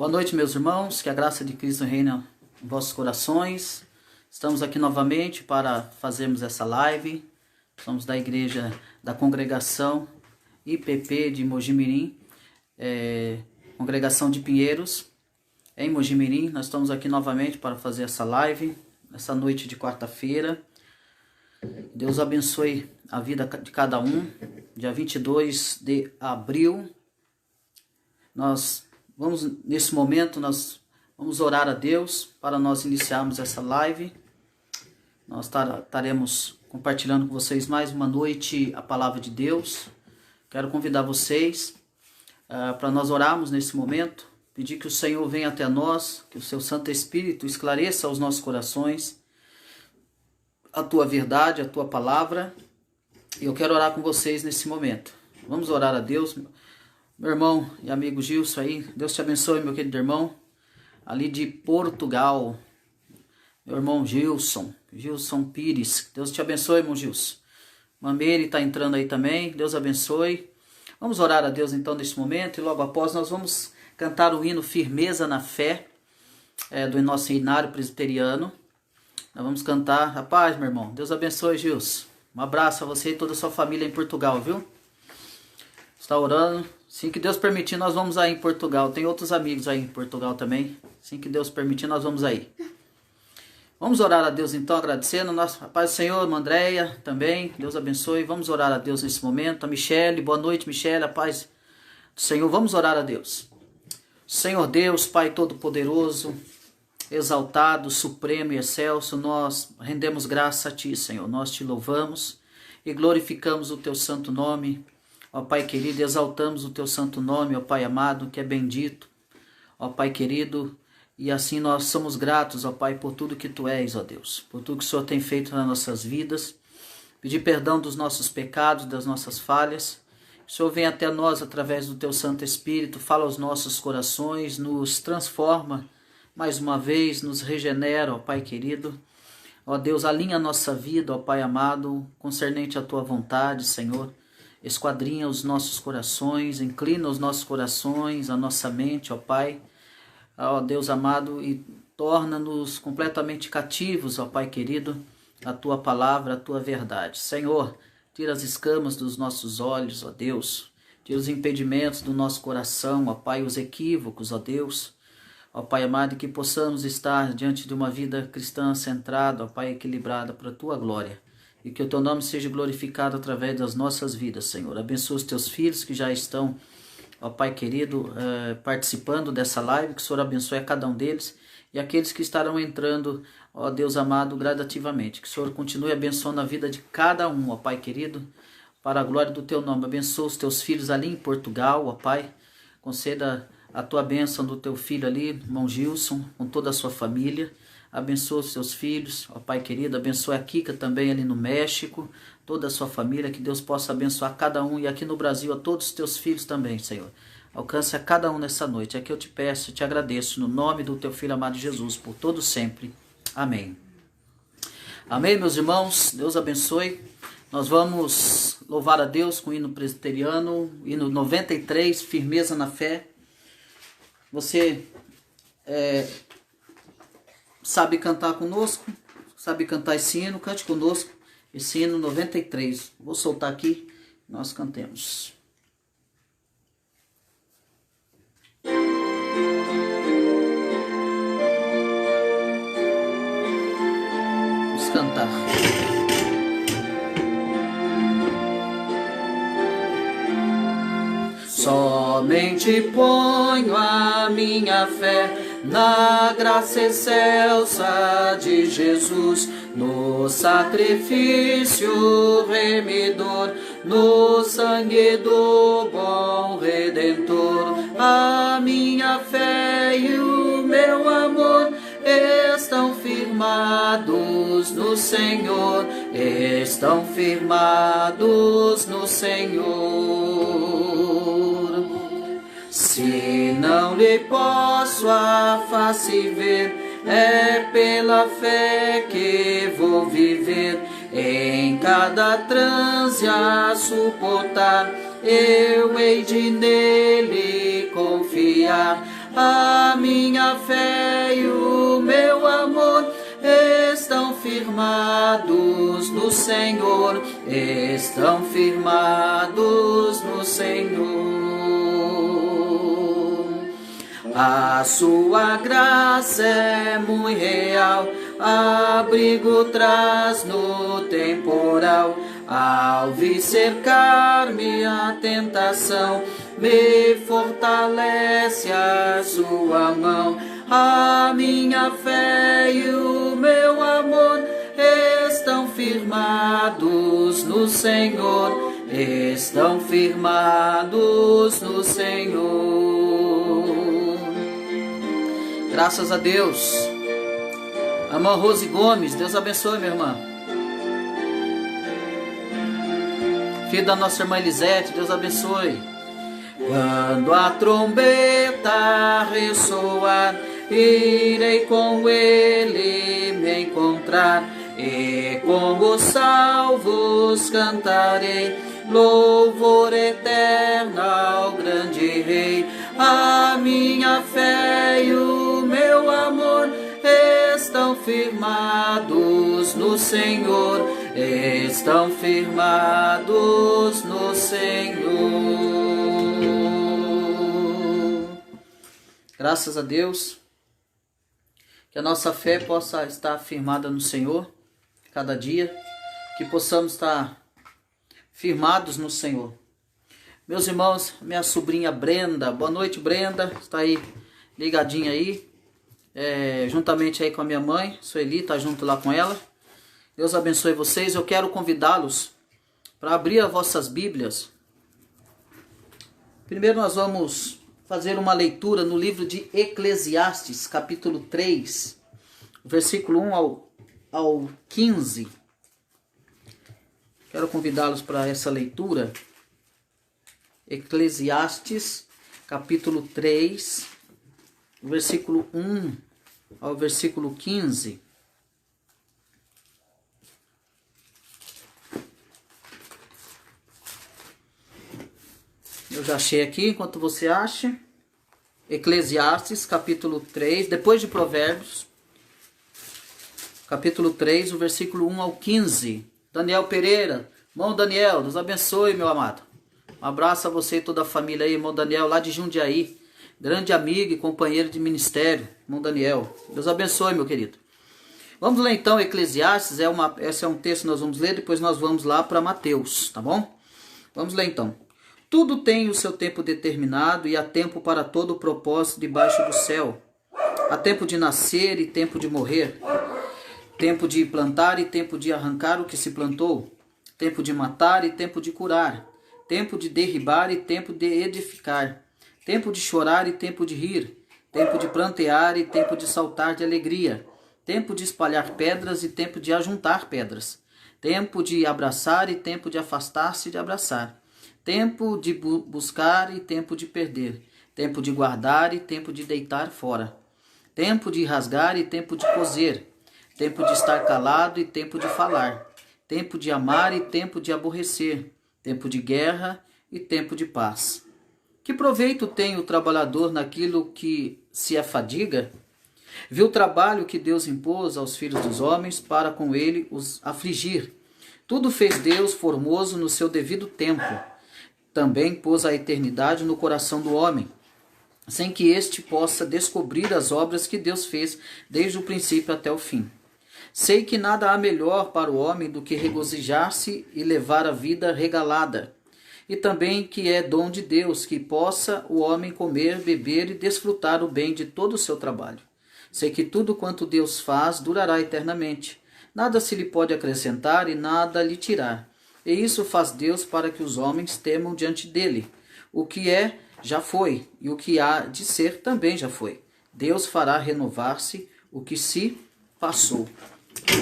Boa noite, meus irmãos, que a graça de Cristo reina em vossos corações. Estamos aqui novamente para fazermos essa live. Somos da igreja da congregação IPP de Mojimirim, congregação de Pinheiros, em Mojimirim. Nós estamos aqui novamente para fazer essa live, essa noite de quarta-feira. Deus abençoe a vida de cada um. Dia 22 de abril, nesse momento, nós vamos orar a Deus para nós iniciarmos essa live. Nós estaremos compartilhando com vocês mais uma noite a palavra de Deus. Quero convidar vocês para nós orarmos nesse momento, pedir que o Senhor venha até nós, que o seu Santo Espírito esclareça os nossos corações a tua verdade, a tua palavra. E eu quero orar com vocês nesse momento. Vamos orar a Deus. Meu irmão e amigo Gilson aí, Deus te abençoe, meu querido irmão, ali de Portugal. Meu irmão Gilson Pires, Deus te abençoe, irmão Gilson. Mamere está entrando aí também, Deus abençoe. Vamos orar a Deus então nesse momento, e logo após nós vamos cantar o hino Firmeza na Fé, do nosso hinário presbiteriano. Nós vamos cantar, rapaz, meu irmão, Deus abençoe, Gilson. Um abraço a você e toda a sua família em Portugal, viu? Está orando. Assim que Deus permitir, nós vamos aí em Portugal. Tem outros amigos aí em Portugal também. Assim que Deus permitir, nós vamos aí. Vamos orar a Deus então, agradecendo. Nosso Paz do Senhor, Andréia também. Deus abençoe. Vamos orar a Deus nesse momento. A Michele, boa noite, Michele. A paz do Senhor. Vamos orar a Deus. Senhor Deus, Pai Todo-Poderoso, exaltado, supremo e excelso, nós rendemos graça a Ti, Senhor. Nós Te louvamos e glorificamos o Teu santo nome. Ó Pai querido, exaltamos o Teu santo nome, ó Pai amado, que é bendito, ó Pai querido, e assim nós somos gratos, ó Pai, por tudo que Tu és, ó Deus, por tudo que o Senhor tem feito nas nossas vidas. Pedir perdão dos nossos pecados, das nossas falhas. O Senhor vem até nós através do Teu Santo Espírito, fala aos nossos corações, nos transforma, mais uma vez, nos regenera, ó Pai querido. Ó Deus, alinha a nossa vida, ó Pai amado, concernente à Tua vontade, Senhor. Esquadrinha os nossos corações, inclina os nossos corações, a nossa mente, ó Pai, ó Deus amado, e torna-nos completamente cativos, ó Pai querido, a Tua palavra, a Tua verdade. Senhor, tira as escamas dos nossos olhos, ó Deus, tira os impedimentos do nosso coração, ó Pai, os equívocos, ó Deus, ó Pai amado, que possamos estar diante de uma vida cristã centrada, ó Pai, equilibrada para a Tua glória. E que o Teu nome seja glorificado através das nossas vidas, Senhor. Abençoa os Teus filhos que já estão, ó Pai querido, participando dessa live. Que o Senhor abençoe a cada um deles. E aqueles que estarão entrando, ó Deus amado, gradativamente. Que o Senhor continue abençoando a vida de cada um, ó Pai querido, para a glória do Teu nome. Abençoa os Teus filhos ali em Portugal, ó Pai. Conceda a Tua bênção do Teu filho ali, irmão Gilson, com toda a sua família. Abençoa os seus filhos, ó Pai querido, abençoa a Kika também ali no México, toda a sua família, que Deus possa abençoar cada um, e aqui no Brasil a todos os Teus filhos também, Senhor. Alcance a cada um nessa noite, é que eu te peço e te agradeço, no nome do Teu Filho amado Jesus, por todo sempre. Amém. Amém, meus irmãos, Deus abençoe. Nós vamos louvar a Deus com o hino presbiteriano, hino 93, Firmeza na Fé. Você sabe cantar conosco? Sabe cantar esse hino? Cante conosco esse hino 93. Vou soltar aqui, nós cantemos. Vamos cantar. Somente ponho a minha fé na graça excelsa de Jesus, no sacrifício remidor, no sangue do bom Redentor. A minha fé e o meu amor estão firmados no Senhor, estão firmados no Senhor. Se não lhe posso a face ver, é pela fé que vou viver. Em cada transe a suportar, eu hei de nele confiar. A minha fé e o meu amor estão firmados no Senhor, estão firmados no Senhor. A sua graça é muito real, abrigo traz no temporal. Ao vir cercar-me a tentação, me fortalece a sua mão. A minha fé e o meu amor estão firmados no Senhor, estão firmados no Senhor. Graças a Deus. A irmã Rose Gomes, Deus abençoe, minha irmã. Filho da nossa irmã Elisete, Deus abençoe. Quando a trombeta ressoar, irei com ele me encontrar, e com os salvos cantarei louvor eterno ao grande Rei. A minha fé e o meu amor estão firmados no Senhor, estão firmados no Senhor. Graças a Deus, que a nossa fé possa estar firmada no Senhor cada dia, que possamos estar firmados no Senhor. Meus irmãos, minha sobrinha Brenda, boa noite Brenda, está aí ligadinha aí, juntamente aí com a minha mãe, Sueli, está junto lá com ela. Deus abençoe vocês. Eu quero convidá-los para abrir as vossas Bíblias. Primeiro nós vamos fazer uma leitura no livro de Eclesiastes, capítulo 3, versículo 1 ao 15. Quero convidá-los para essa leitura. Eclesiastes, capítulo 3, versículo 1 ao versículo 15. Eu já achei aqui, enquanto você acha. Eclesiastes, capítulo 3, depois de Provérbios, capítulo 3, o versículo 1 ao 15. Daniel Pereira, irmão Daniel, Deus abençoe, meu amado. Um abraço a você e toda a família aí, irmão Daniel, lá de Jundiaí. Grande amigo e companheiro de ministério, irmão Daniel. Deus abençoe, meu querido. Vamos ler então Eclesiastes, esse é um texto que nós vamos ler, depois nós vamos lá para Mateus, tá bom? Vamos ler então. Tudo tem o seu tempo determinado e há tempo para todo o propósito debaixo do céu. Há tempo de nascer e tempo de morrer. Tempo de plantar e tempo de arrancar o que se plantou. Tempo de matar e tempo de curar. Tempo de derribar e tempo de edificar. Tempo de chorar e tempo de rir. Tempo de prantear e tempo de saltar de alegria. Tempo de espalhar pedras e tempo de ajuntar pedras. Tempo de abraçar e tempo de afastar-se de abraçar. Tempo de buscar e tempo de perder. Tempo de guardar e tempo de deitar fora. Tempo de rasgar e tempo de coser. Tempo de estar calado e tempo de falar. Tempo de amar e tempo de aborrecer. Tempo de guerra e tempo de paz. Que proveito tem o trabalhador naquilo que se afadiga? Viu o trabalho que Deus impôs aos filhos dos homens para com ele os afligir. Tudo fez Deus formoso no seu devido tempo. Também pôs a eternidade no coração do homem, sem que este possa descobrir as obras que Deus fez desde o princípio até o fim. Sei que nada há melhor para o homem do que regozijar-se e levar a vida regalada, e também que é dom de Deus que possa o homem comer, beber e desfrutar o bem de todo o seu trabalho. Sei que tudo quanto Deus faz durará eternamente. Nada se lhe pode acrescentar e nada lhe tirar. E isso faz Deus para que os homens temam diante dele. O que é, já foi, e o que há de ser também já foi. Deus fará renovar-se o que se passou.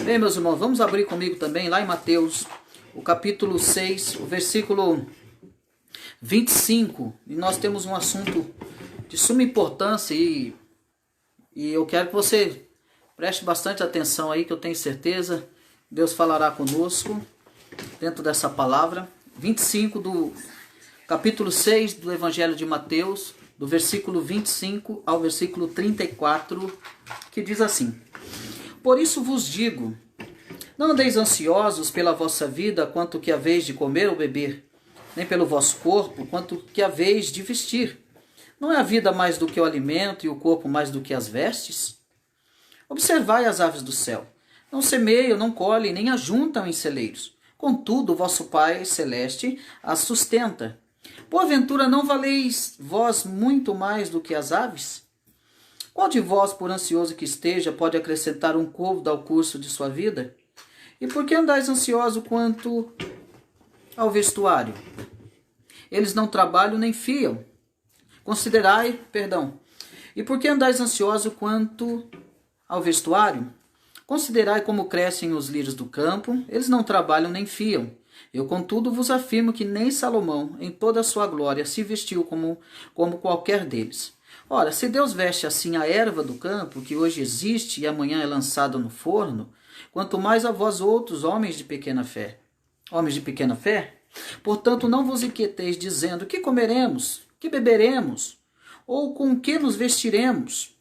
Bem, meus irmãos, vamos abrir comigo também lá em Mateus, o capítulo 6, o versículo 25. E nós temos um assunto de suma importância e eu quero que você preste bastante atenção aí, que eu tenho certeza Deus falará conosco dentro dessa palavra. 25 do capítulo 6 do Evangelho de Mateus, do versículo 25 ao versículo 34, que diz assim: Por isso vos digo, não andeis ansiosos pela vossa vida, quanto que haveis de comer ou beber, nem pelo vosso corpo, quanto que haveis de vestir. Não é a vida mais do que o alimento e o corpo mais do que as vestes? Observai as aves do céu. Não semeiam, não colhem, nem ajuntam em celeiros. Contudo, o vosso Pai Celeste as sustenta. Porventura não valeis vós muito mais do que as aves? Qual de vós, por ansioso que esteja, pode acrescentar um côvado ao curso de sua vida? E por que andais ansioso quanto ao vestuário? Eles não trabalham nem fiam. E por que andais ansioso quanto ao vestuário? Considerai como crescem os lírios do campo, eles não trabalham nem fiam. Eu, contudo, vos afirmo que nem Salomão, em toda a sua glória, se vestiu como qualquer deles. Ora, se Deus veste assim a erva do campo, que hoje existe e amanhã é lançada no forno, quanto mais a vós outros, homens de pequena fé. Homens de pequena fé? Portanto, não vos inquieteis dizendo, que comeremos, que beberemos, ou com que nos vestiremos?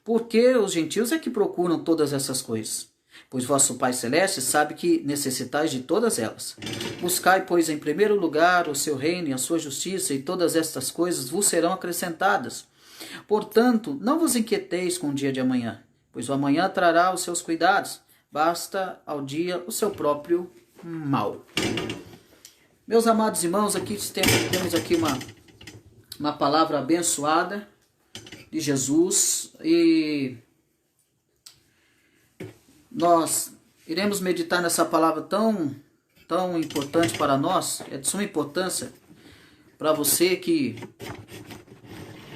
Porque os gentios é que procuram todas essas coisas. Pois vosso Pai Celeste sabe que necessitais de todas elas. Buscai, pois, em primeiro lugar o seu reino e a sua justiça, e todas estas coisas vos serão acrescentadas. Portanto, não vos inquieteis com o dia de amanhã, pois o amanhã trará os seus cuidados. Basta ao dia o seu próprio mal. Meus amados irmãos, aqui temos aqui uma palavra abençoada de Jesus, e nós iremos meditar nessa palavra tão importante para nós. É de suma importância para você que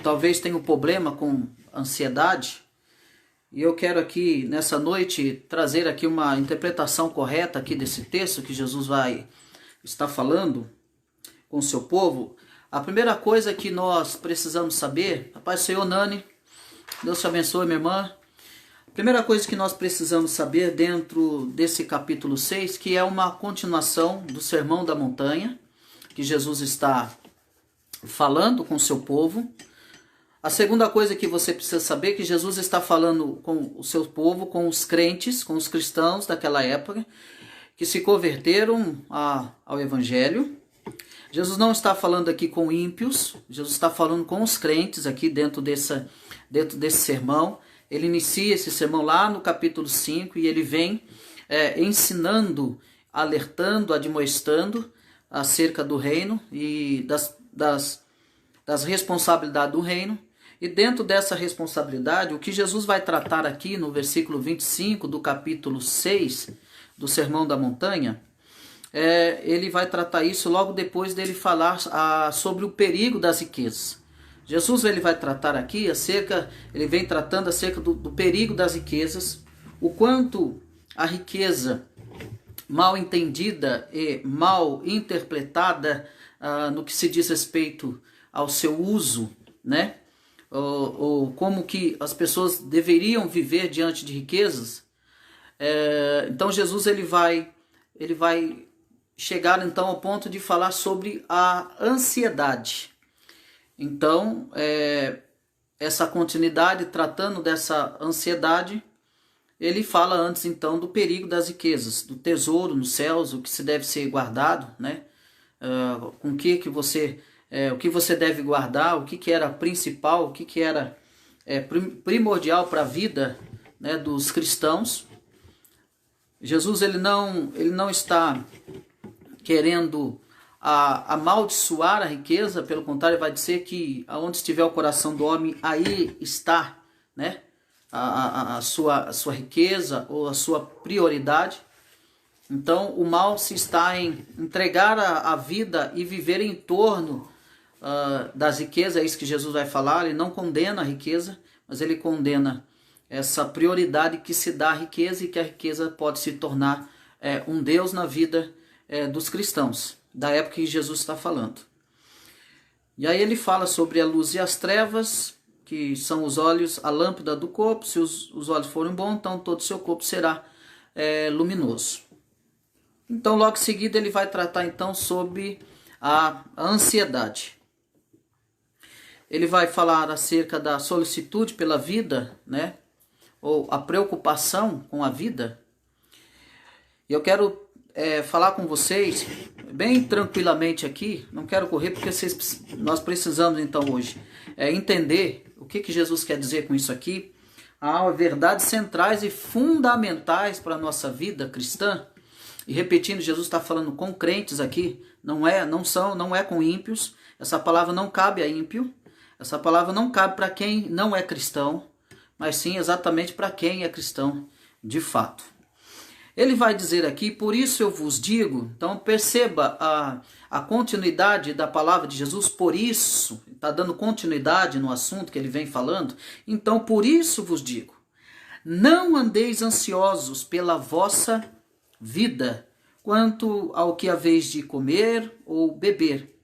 talvez tenha um problema com ansiedade, e eu quero aqui nessa noite trazer aqui uma interpretação correta aqui desse texto que Jesus vai estar falando com o seu povo. A primeira coisa que nós precisamos saber, a paz do Senhor, Nani, Deus te abençoe, minha irmã. A primeira coisa que nós precisamos saber dentro desse capítulo 6, que é uma continuação do Sermão da Montanha, que Jesus está falando com o seu povo. A segunda coisa que você precisa saber é que Jesus está falando com o seu povo, com os crentes, com os cristãos daquela época, que se converteram ao Evangelho. Jesus não está falando aqui com ímpios, Jesus está falando com os crentes aqui dentro desse sermão. Ele inicia esse sermão lá no capítulo 5 e ele vem ensinando, alertando, admoestando acerca do reino e das responsabilidades do reino. E dentro dessa responsabilidade, o que Jesus vai tratar aqui no versículo 25 do capítulo 6 do Sermão da Montanha, ele vai tratar isso logo depois dele falar sobre o perigo das riquezas. Jesus ele vai tratar aqui ele vem tratando acerca do perigo das riquezas, o quanto a riqueza mal entendida e mal interpretada no que se diz respeito ao seu uso, né? Ou como que as pessoas deveriam viver diante de riquezas. Então Jesus ele vai chegar então ao ponto de falar sobre a ansiedade. Então, essa continuidade, tratando dessa ansiedade, ele fala antes então do perigo das riquezas, do tesouro nos céus, o que se deve ser guardado, né? Com o que você deve guardar, o que era principal, o que era primordial para a vida, né, dos cristãos. Jesus ele não está querendo amaldiçoar a riqueza, pelo contrário, ele vai dizer que aonde estiver o coração do homem, aí está, né, a sua riqueza ou a sua prioridade. Então o mal se está em entregar a vida e viver em torno das riquezas. É isso que Jesus vai falar. Ele não condena a riqueza, mas ele condena essa prioridade que se dá à riqueza, e que a riqueza pode se tornar um Deus na vida dos cristãos, da época que Jesus está falando. E aí ele fala sobre a luz e as trevas, que são os olhos, a lâmpada do corpo. Se os olhos forem bons, então todo o seu corpo será luminoso. Então logo em seguida ele vai tratar então sobre a ansiedade. ele vai falar acerca da solicitude pela vida, né? Ou a preocupação com a vida. E eu quero falar com vocês bem tranquilamente aqui, não quero correr porque nós precisamos então hoje entender o que Jesus quer dizer com isso aqui. Há verdades centrais e fundamentais para a nossa vida cristã. E repetindo, Jesus está falando com crentes aqui, não é com ímpios. Essa palavra não cabe a ímpio, essa palavra não cabe para quem não é cristão, mas sim exatamente para quem é cristão de fato. Ele vai dizer aqui, por isso eu vos digo, então perceba a continuidade da palavra de Jesus, por isso, está dando continuidade no assunto que ele vem falando, então por isso vos digo, não andeis ansiosos pela vossa vida, quanto ao que haveis de comer ou beber,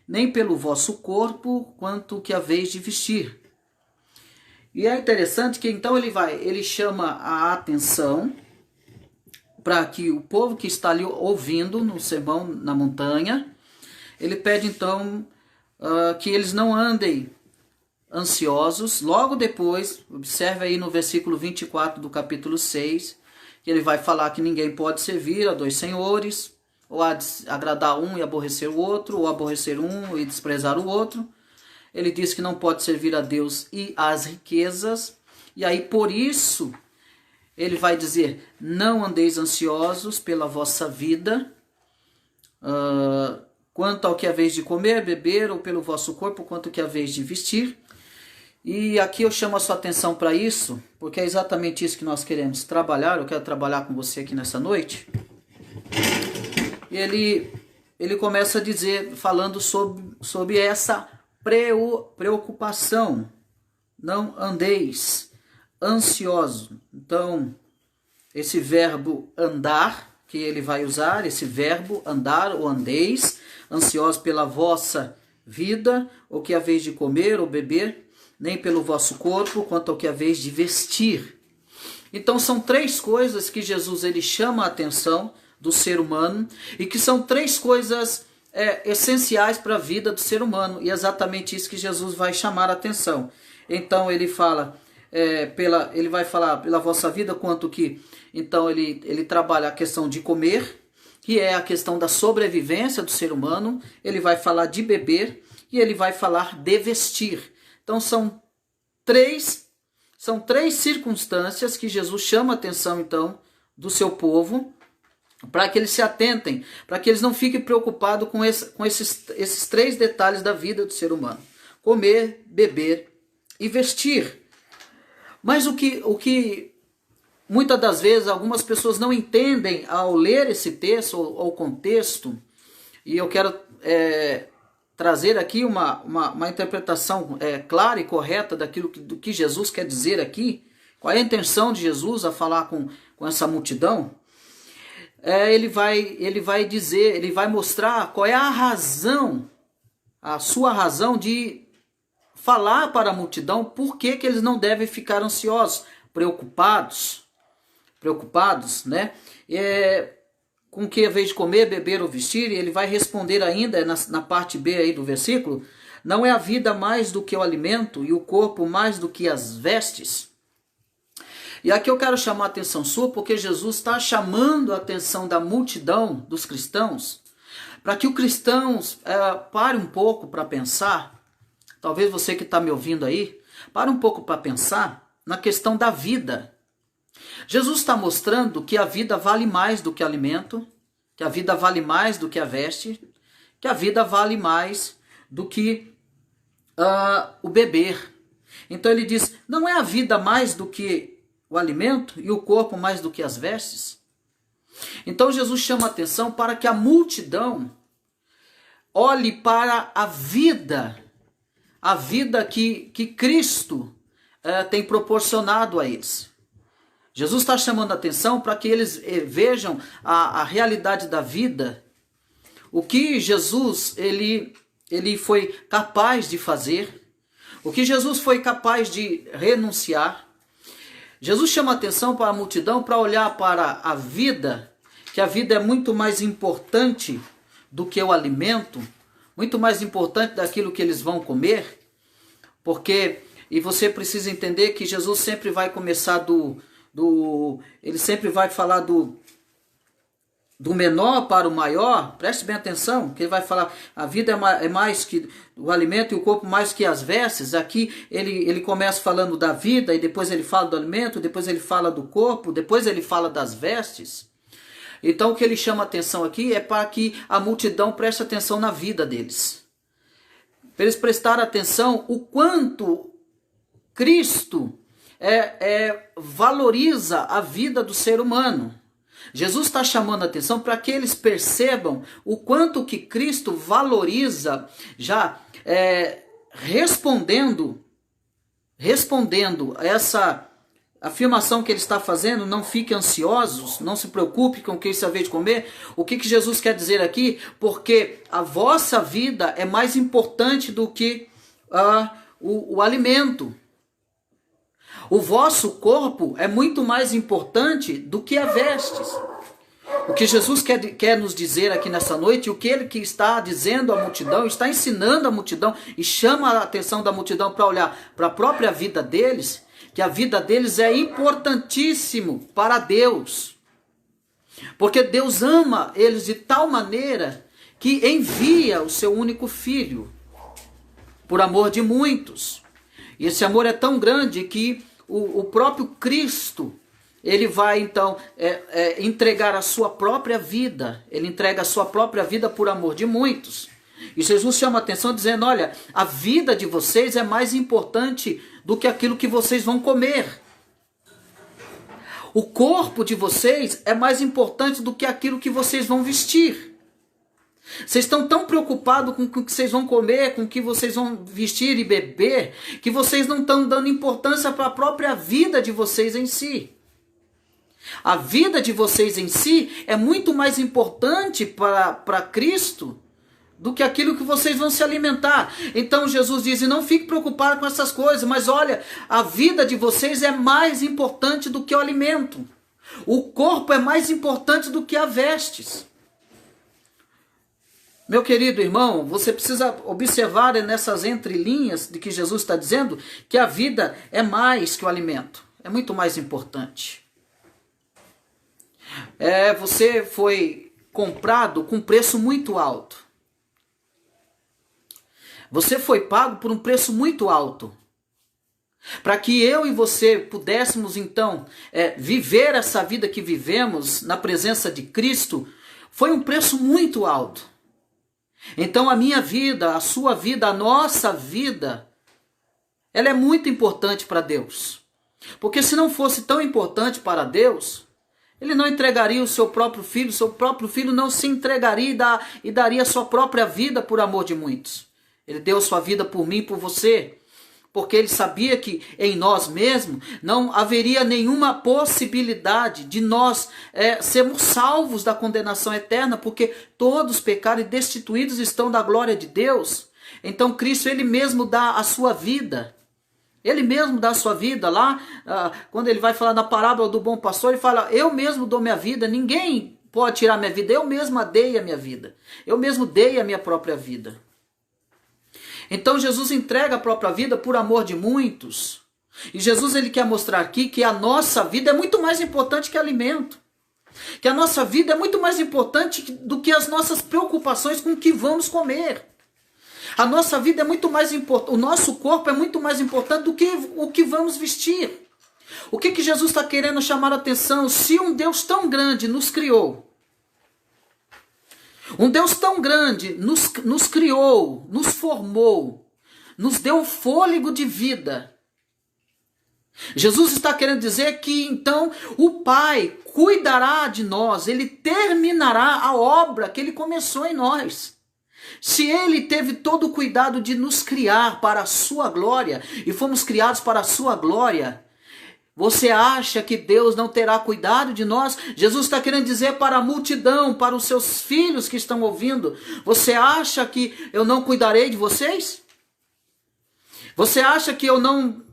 nem pelo vosso corpo, quanto ao que haveis de vestir. E é interessante que então ele chama a atenção para que o povo que está ali ouvindo no sermão na montanha, ele pede então que eles não andem ansiosos. Logo depois, observe aí no versículo 24 do capítulo 6, que ele vai falar que ninguém pode servir a dois senhores, ou agradar um e aborrecer o outro, ou aborrecer um e desprezar o outro. Ele diz que não pode servir a Deus e às riquezas, e aí por isso ele vai dizer, não andeis ansiosos pela vossa vida, quanto ao que haveis de comer, beber, ou pelo vosso corpo, quanto ao que haveis de vestir. E aqui eu chamo a sua atenção para isso, porque é exatamente isso que nós queremos trabalhar. Eu quero trabalhar com você aqui nessa noite. E ele começa a dizer, falando sobre essa preocupação. Não andeis ansioso. Então, esse verbo andar, que ele vai usar, esse verbo andar ou andeis, ansiosos pela vossa vida, ou que haveis de comer ou beber, nem pelo vosso corpo, quanto ao que haveis de vestir. Então, são três coisas que Jesus ele chama a atenção do ser humano, e que são três coisas essenciais para a vida do ser humano, e é exatamente isso que Jesus vai chamar a atenção. Então, ele fala... ele vai falar pela vossa vida, quanto que, então ele trabalha a questão de comer, que é a questão da sobrevivência do ser humano, ele vai falar de beber e ele vai falar de vestir. Então são três circunstâncias que Jesus chama a atenção então do seu povo, para que eles se atentem, para que eles não fiquem preocupados com esses três detalhes da vida do ser humano: comer, beber e vestir. Mas o que muitas das vezes algumas pessoas não entendem ao ler esse texto ou contexto, e eu quero trazer aqui uma interpretação clara e correta do que Jesus quer dizer aqui, qual é a intenção de Jesus a falar com essa multidão. Ele vai dizer, ele vai mostrar qual é a razão, a sua razão de falar para a multidão por que eles não devem ficar ansiosos, preocupados, né? Com que, a vez de comer, beber ou vestir, e ele vai responder ainda na parte B aí do versículo, não é a vida mais do que o alimento e o corpo mais do que as vestes? E aqui eu quero chamar a atenção sua, porque Jesus está chamando a atenção da multidão dos cristãos, para que os cristãos parem um pouco para pensar. Talvez você que está me ouvindo aí, pare um pouco para pensar na questão da vida. Jesus está mostrando que a vida vale mais do que alimento, que a vida vale mais do que a veste, que a vida vale mais do que o beber. Então ele diz, não é a vida mais do que o alimento e o corpo mais do que as vestes? Então Jesus chama a atenção para que a multidão olhe para a vida que Cristo tem proporcionado a eles. Jesus está chamando a atenção para que eles vejam a realidade da vida, o que Jesus ele foi capaz de fazer, o que Jesus foi capaz de renunciar. Jesus chama a atenção para a multidão para olhar para a vida, que a vida é muito mais importante do que o alimento, muito mais importante daquilo que eles vão comer. E você precisa entender que Jesus sempre vai começar ele sempre vai falar do menor para o maior. Preste bem atenção, que ele vai falar, a vida é mais que o alimento e o corpo mais que as vestes. Aqui ele começa falando da vida, e depois ele fala do alimento, depois ele fala do corpo, depois ele fala das vestes. Então o que ele chama atenção aqui é para que a multidão preste atenção na vida deles. Para eles prestarem atenção o quanto Cristo valoriza a vida do ser humano. Jesus está chamando a atenção para que eles percebam o quanto que Cristo valoriza, já respondendo a essa afirmação que ele está fazendo. Não fiquem ansiosos, não se preocupe com o que você haver de comer. O que Jesus quer dizer aqui? Porque a vossa vida é mais importante do que o alimento. O vosso corpo é muito mais importante do que as vestes. O que Jesus quer nos dizer aqui nessa noite, o que ele que está dizendo à multidão, está ensinando a multidão e chama a atenção da multidão para olhar para a própria vida deles, que a vida deles é importantíssimo para Deus. Porque Deus ama eles de tal maneira que envia o seu único filho por amor de muitos. E esse amor é tão grande que o próprio Cristo, ele vai então entregar a sua própria vida. Ele entrega a sua própria vida por amor de muitos. E Jesus chama a atenção dizendo, olha, a vida de vocês é mais importante do que aquilo que vocês vão comer. O corpo de vocês é mais importante do que aquilo que vocês vão vestir. Vocês estão tão preocupados com o que vocês vão comer, com o que vocês vão vestir e beber, que vocês não estão dando importância para a própria vida de vocês em si. A vida de vocês em si é muito mais importante para Cristo do que aquilo que vocês vão se alimentar. Então Jesus diz, não fique preocupado com essas coisas, mas olha, a vida de vocês é mais importante do que o alimento. O corpo é mais importante do que as vestes. Meu querido irmão, você precisa observar nessas entrelinhas de que Jesus está dizendo que a vida é mais que o alimento, é muito mais importante. Você foi comprado com preço muito alto. Você foi pago por um preço muito alto. Para que eu e você pudéssemos então viver essa vida que vivemos na presença de Cristo, foi um preço muito alto. Então a minha vida, a sua vida, a nossa vida, ela é muito importante para Deus. Porque se não fosse tão importante para Deus, ele não entregaria o seu próprio filho não se entregaria e daria a sua própria vida por amor de muitos. Ele deu a sua vida por mim e por você. Porque ele sabia que em nós mesmos não haveria nenhuma possibilidade de nós sermos salvos da condenação eterna, porque todos pecaram e destituídos estão da glória de Deus. Então Cristo, ele mesmo dá a sua vida. Ele mesmo dá a sua vida lá, quando ele vai falar na parábola do bom pastor, ele fala, eu mesmo dou minha vida, ninguém pode tirar minha vida, eu mesmo dei a minha vida. Eu mesmo dei a minha própria vida. Então Jesus entrega a própria vida por amor de muitos. E Jesus, ele quer mostrar aqui que a nossa vida é muito mais importante que alimento. Que a nossa vida é muito mais importante do que as nossas preocupações com o que vamos comer. A nossa vida é muito mais importante, o nosso corpo é muito mais importante do que o que vamos vestir. O que Jesus está querendo chamar a atenção? Se um Deus tão grande nos criou, um Deus tão grande nos criou, nos formou, nos deu fôlego de vida. Jesus está querendo dizer que então o Pai cuidará de nós, ele terminará a obra que ele começou em nós. Se ele teve todo o cuidado de nos criar para a sua glória, e fomos criados para a sua glória, você acha que Deus não terá cuidado de nós? Jesus está querendo dizer para a multidão, para os seus filhos que estão ouvindo, você acha que eu não cuidarei de vocês? Você acha que eu não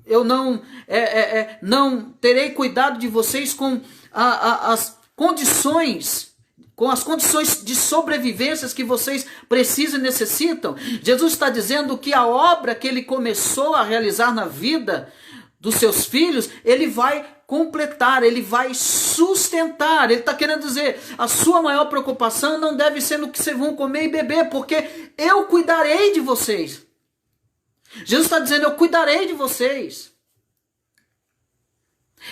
terei cuidado de vocês com as condições com as condições de sobrevivência que vocês precisam e necessitam. Jesus está dizendo que a obra que ele começou a realizar na vida dos seus filhos, ele vai completar, ele vai sustentar. Ele está querendo dizer, a sua maior preocupação não deve ser no que vocês vão comer e beber, porque eu cuidarei de vocês. Jesus está dizendo, eu cuidarei de vocês.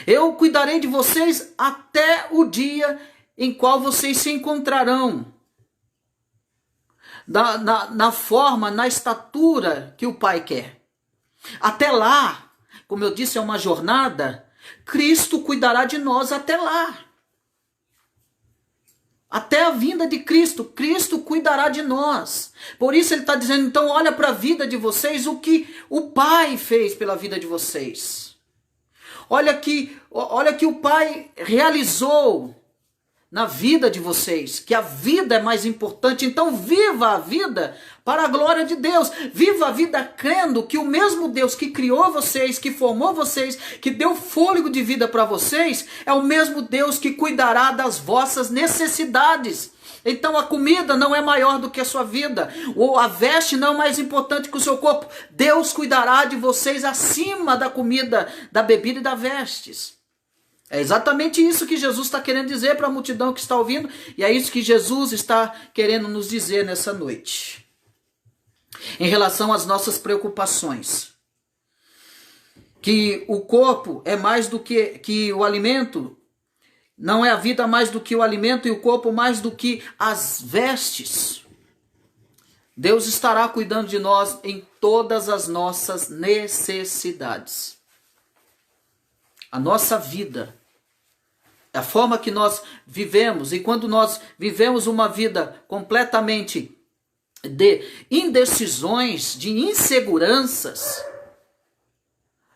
Eu cuidarei de vocês até o dia em qual vocês se encontrarão na forma, na estatura que o Pai quer. Até lá, como eu disse, é uma jornada, Cristo cuidará de nós até lá. Até a vinda de Cristo, Cristo cuidará de nós. Por isso ele está dizendo, então olha para a vida de vocês, o que o Pai fez pela vida de vocês. Olha que o Pai realizou na vida de vocês, que a vida é mais importante. Então viva a vida para a glória de Deus. Viva a vida crendo que o mesmo Deus que criou vocês, que formou vocês, que deu fôlego de vida para vocês, é o mesmo Deus que cuidará das vossas necessidades. Então a comida não é maior do que a sua vida, ou a veste não é mais importante que o seu corpo. Deus cuidará de vocês acima da comida, da bebida e das vestes. É exatamente isso que Jesus está querendo dizer para a multidão que está ouvindo, e é isso que Jesus está querendo nos dizer nessa noite. Em relação às nossas preocupações, que o corpo é mais do que o alimento, não é a vida mais do que o alimento e o corpo mais do que as vestes. Deus estará cuidando de nós em todas as nossas necessidades. A nossa vida, a forma que nós vivemos, e quando nós vivemos uma vida completamente de indecisões, de inseguranças,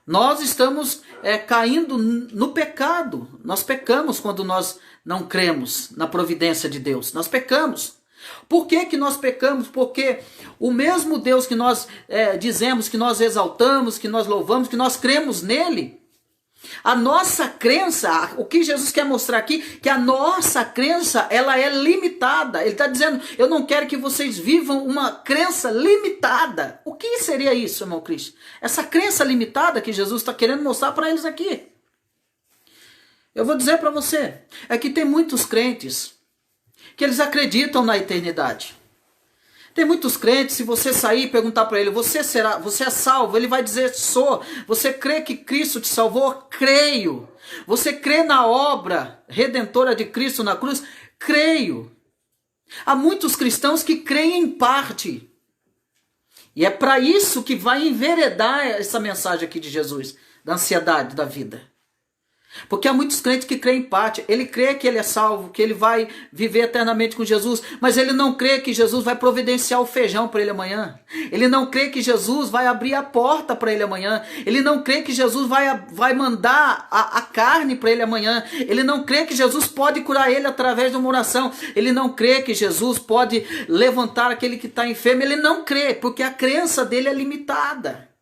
nós estamos caindo no pecado. Nós pecamos quando nós não cremos na providência de Deus. Nós pecamos. Por que nós pecamos? Porque o mesmo Deus que nós dizemos, que nós exaltamos, que nós louvamos, que nós cremos nele, a nossa crença, o que Jesus quer mostrar aqui, que a nossa crença, ela é limitada. Ele está dizendo, eu não quero que vocês vivam uma crença limitada. O que seria isso, irmão Cristo? Essa crença limitada que Jesus está querendo mostrar para eles aqui. Eu vou dizer para você, é que tem muitos crentes que eles acreditam na eternidade. Tem muitos crentes, se você sair e perguntar para ele, você é salvo? Ele vai dizer, sou. Você crê que Cristo te salvou? Creio. Você crê na obra redentora de Cristo na cruz? Creio. Há muitos cristãos que creem em parte. E é para isso que vai enveredar essa mensagem aqui de Jesus, da ansiedade da vida. Porque há muitos crentes que creem em parte. Ele crê que ele é salvo, que ele vai viver eternamente com Jesus, mas ele não crê que Jesus vai providenciar o feijão para ele amanhã. Ele não crê que Jesus vai abrir a porta para ele amanhã. Ele não crê que Jesus vai mandar a carne para ele amanhã. Ele não crê que Jesus pode curar ele através de uma oração. Ele não crê que Jesus pode levantar aquele que está enfermo. Ele não crê, porque a crença dele é limitada.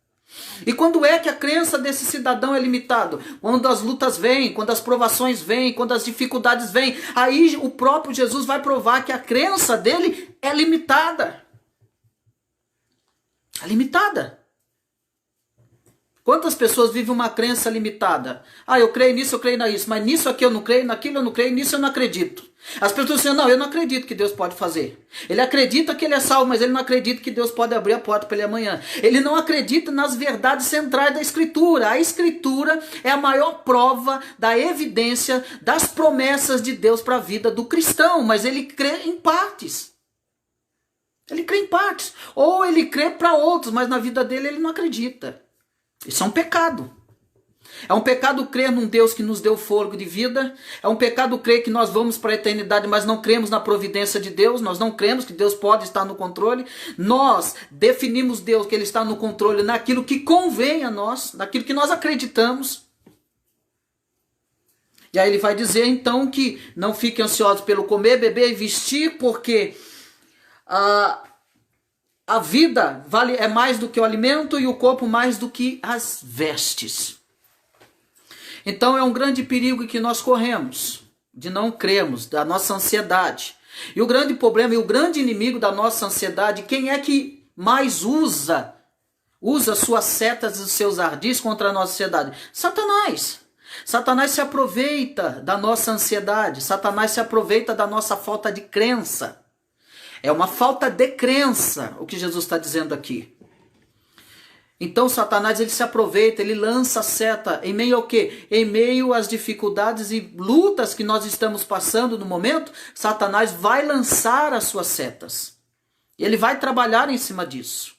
E quando é que a crença desse cidadão é limitada? Quando as lutas vêm, quando as provações vêm, quando as dificuldades vêm. Aí o próprio Jesus vai provar que a crença dele é limitada. É limitada. Quantas pessoas vivem uma crença limitada? Eu creio nisso, eu creio nisso, mas nisso aqui eu não creio, naquilo eu não creio, nisso eu não acredito. As pessoas dizem, não, eu não acredito que Deus pode fazer. Ele acredita que ele é salvo, mas ele não acredita que Deus pode abrir a porta para ele amanhã. Ele não acredita nas verdades centrais da Escritura. A Escritura é a maior prova da evidência das promessas de Deus para a vida do cristão, mas ele crê em partes. Ele crê em partes. Ou ele crê para outros, mas na vida dele ele não acredita. Isso é um pecado. É um pecado crer num Deus que nos deu fôlego de vida. É um pecado crer que nós vamos para a eternidade, mas não cremos na providência de Deus. Nós não cremos que Deus pode estar no controle. Nós definimos Deus que Ele está no controle naquilo que convém a nós, naquilo que nós acreditamos. E aí ele vai dizer então que não fiquem ansiosos pelo comer, beber e vestir, porque a vida é mais do que o alimento e o corpo mais do que as vestes. Então é um grande perigo que nós corremos. de não crermos, da nossa ansiedade. E o grande problema e o grande inimigo da nossa ansiedade, quem é que mais usa suas setas e seus ardis contra a nossa ansiedade? Satanás. Satanás se aproveita da nossa ansiedade, Satanás se aproveita da nossa falta de crença. É uma falta de crença o que Jesus está dizendo aqui. Então Satanás ele se aproveita, ele lança a seta em meio ao quê? Em meio às dificuldades e lutas que nós estamos passando no momento, Satanás vai lançar as suas setas. Ele vai trabalhar em cima disso.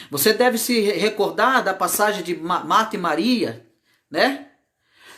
Você deve se recordar da passagem de Marta e Maria, né?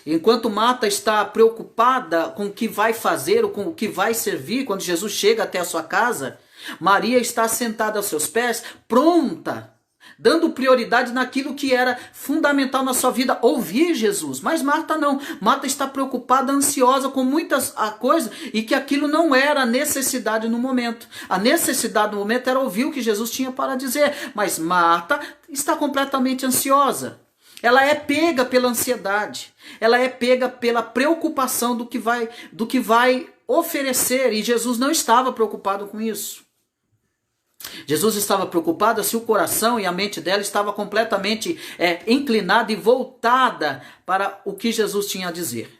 Enquanto Marta está preocupada com o que vai fazer ou com o que vai servir, quando Jesus chega até a sua casa, Maria está sentada aos seus pés, pronta, dando prioridade naquilo que era fundamental na sua vida, ouvir Jesus. Mas Marta não. Marta está preocupada, ansiosa com muitas coisas e que aquilo não era a necessidade no momento. A necessidade no momento era ouvir o que Jesus tinha para dizer. Mas Marta está completamente ansiosa. Ela é pega pela ansiedade. Ela é pega pela preocupação do que vai oferecer. E Jesus não estava preocupado com isso. Jesus estava preocupado se o coração e a mente dela estava completamente inclinada e voltada para o que Jesus tinha a dizer.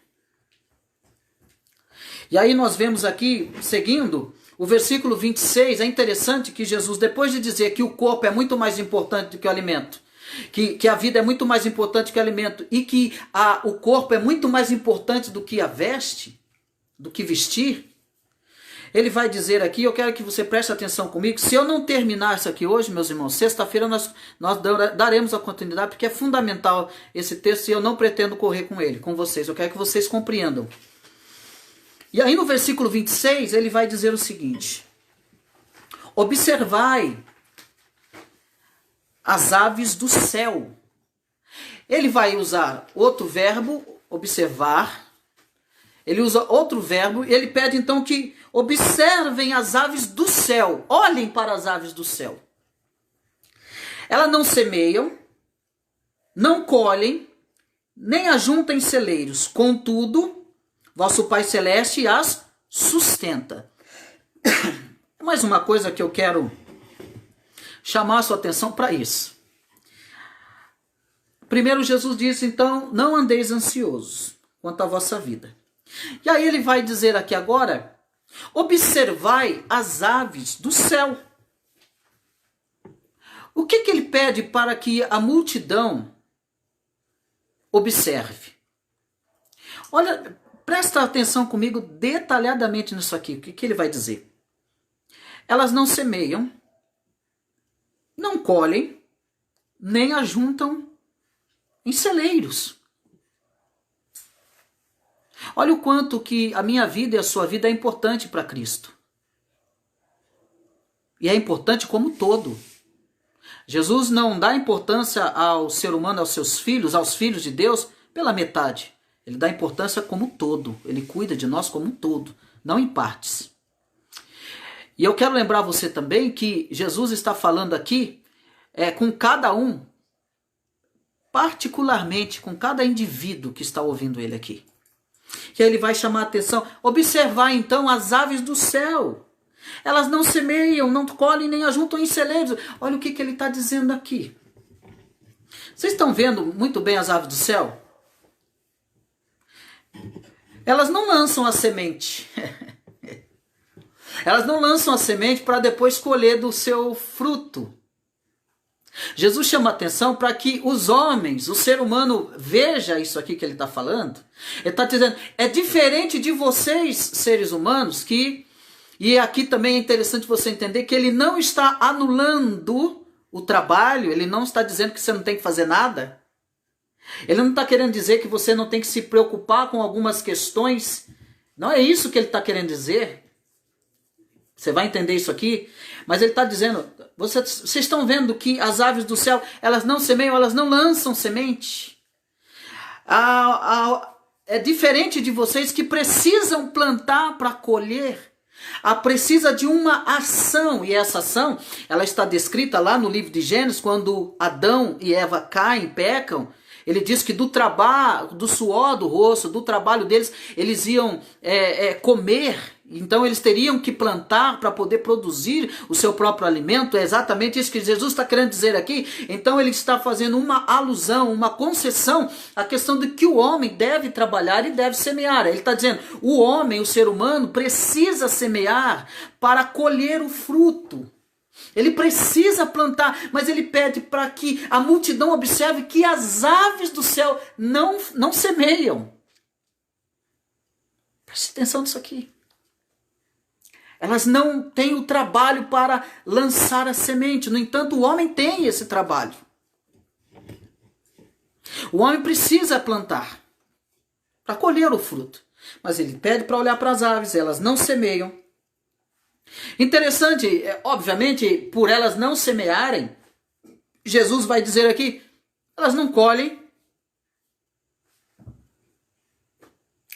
E aí nós vemos aqui, seguindo, o versículo 26, é interessante que Jesus, depois de dizer que o corpo é muito mais importante do que o alimento, que a vida é muito mais importante que o alimento e que o corpo é muito mais importante do que a veste, do que vestir, ele vai dizer aqui, eu quero que você preste atenção comigo, se eu não terminar isso aqui hoje, meus irmãos, sexta-feira nós daremos a continuidade, porque é fundamental esse texto e eu não pretendo correr com ele, com vocês, eu quero que vocês compreendam. E aí no versículo 26, ele vai dizer o seguinte: observai as aves do céu. Ele vai usar outro verbo, observar. Ele usa outro verbo e ele pede então que observem as aves do céu. Olhem para as aves do céu. Elas não semeiam, não colhem, nem ajuntam em celeiros. Contudo, vosso Pai Celeste as sustenta. Mais uma coisa que eu quero chamar a sua atenção para isso. Primeiro Jesus disse, então, não andeis ansiosos quanto à vossa vida. E aí ele vai dizer aqui agora, observai as aves do céu. O que ele pede para que a multidão observe? Olha, presta atenção comigo detalhadamente nisso aqui. O que ele vai dizer? Elas não semeiam, não colhem, nem ajuntam em celeiros. Olha o quanto que a minha vida e a sua vida é importante para Cristo. E é importante como todo. Jesus não dá importância ao ser humano, aos seus filhos, aos filhos de Deus, pela metade. Ele dá importância como todo. Ele cuida de nós como um todo, não em partes. E eu quero lembrar você também que Jesus está falando aqui com cada um, particularmente com cada indivíduo que está ouvindo ele aqui. Que ele vai chamar a atenção. Observar então as aves do céu. Elas não semeiam, não colhem, nem ajuntam em celeiros. Olha o que ele está dizendo aqui. Vocês estão vendo muito bem as aves do céu? Elas não lançam a semente. Elas não lançam a semente para depois colher do seu fruto. Jesus chama atenção para que os homens, o ser humano, veja isso aqui que ele está falando. Ele está dizendo, é diferente de vocês, seres humanos, e aqui também é interessante você entender que ele não está anulando o trabalho, ele não está dizendo que você não tem que fazer nada. Ele não está querendo dizer que você não tem que se preocupar com algumas questões. Não é isso que ele está querendo dizer. Você vai entender isso aqui? Mas ele está dizendo, vocês estão vendo que as aves do céu, elas não semeiam, elas não lançam semente. É diferente de vocês que precisam plantar para colher. Precisa de uma ação, e essa ação, ela está descrita lá no livro de Gênesis, quando Adão e Eva caem, pecam, Ele diz que do trabalho, do suor do rosto, do trabalho deles, eles iam comer. Então eles teriam que plantar para poder produzir o seu próprio alimento. É exatamente isso que Jesus está querendo dizer aqui. Então ele está fazendo uma alusão, uma concessão à questão de que o homem deve trabalhar e deve semear. Ele está dizendo, o homem, o ser humano, precisa semear para colher o fruto. Ele precisa plantar, mas ele pede para que a multidão observe que as aves do céu não semeiam. Preste atenção nisso aqui. Elas não têm o trabalho para lançar a semente. No entanto, o homem tem esse trabalho. O homem precisa plantar para colher o fruto. Mas ele pede para olhar para as aves, elas não semeiam. Interessante, obviamente, por elas não semearem, Jesus vai dizer aqui, elas não colhem.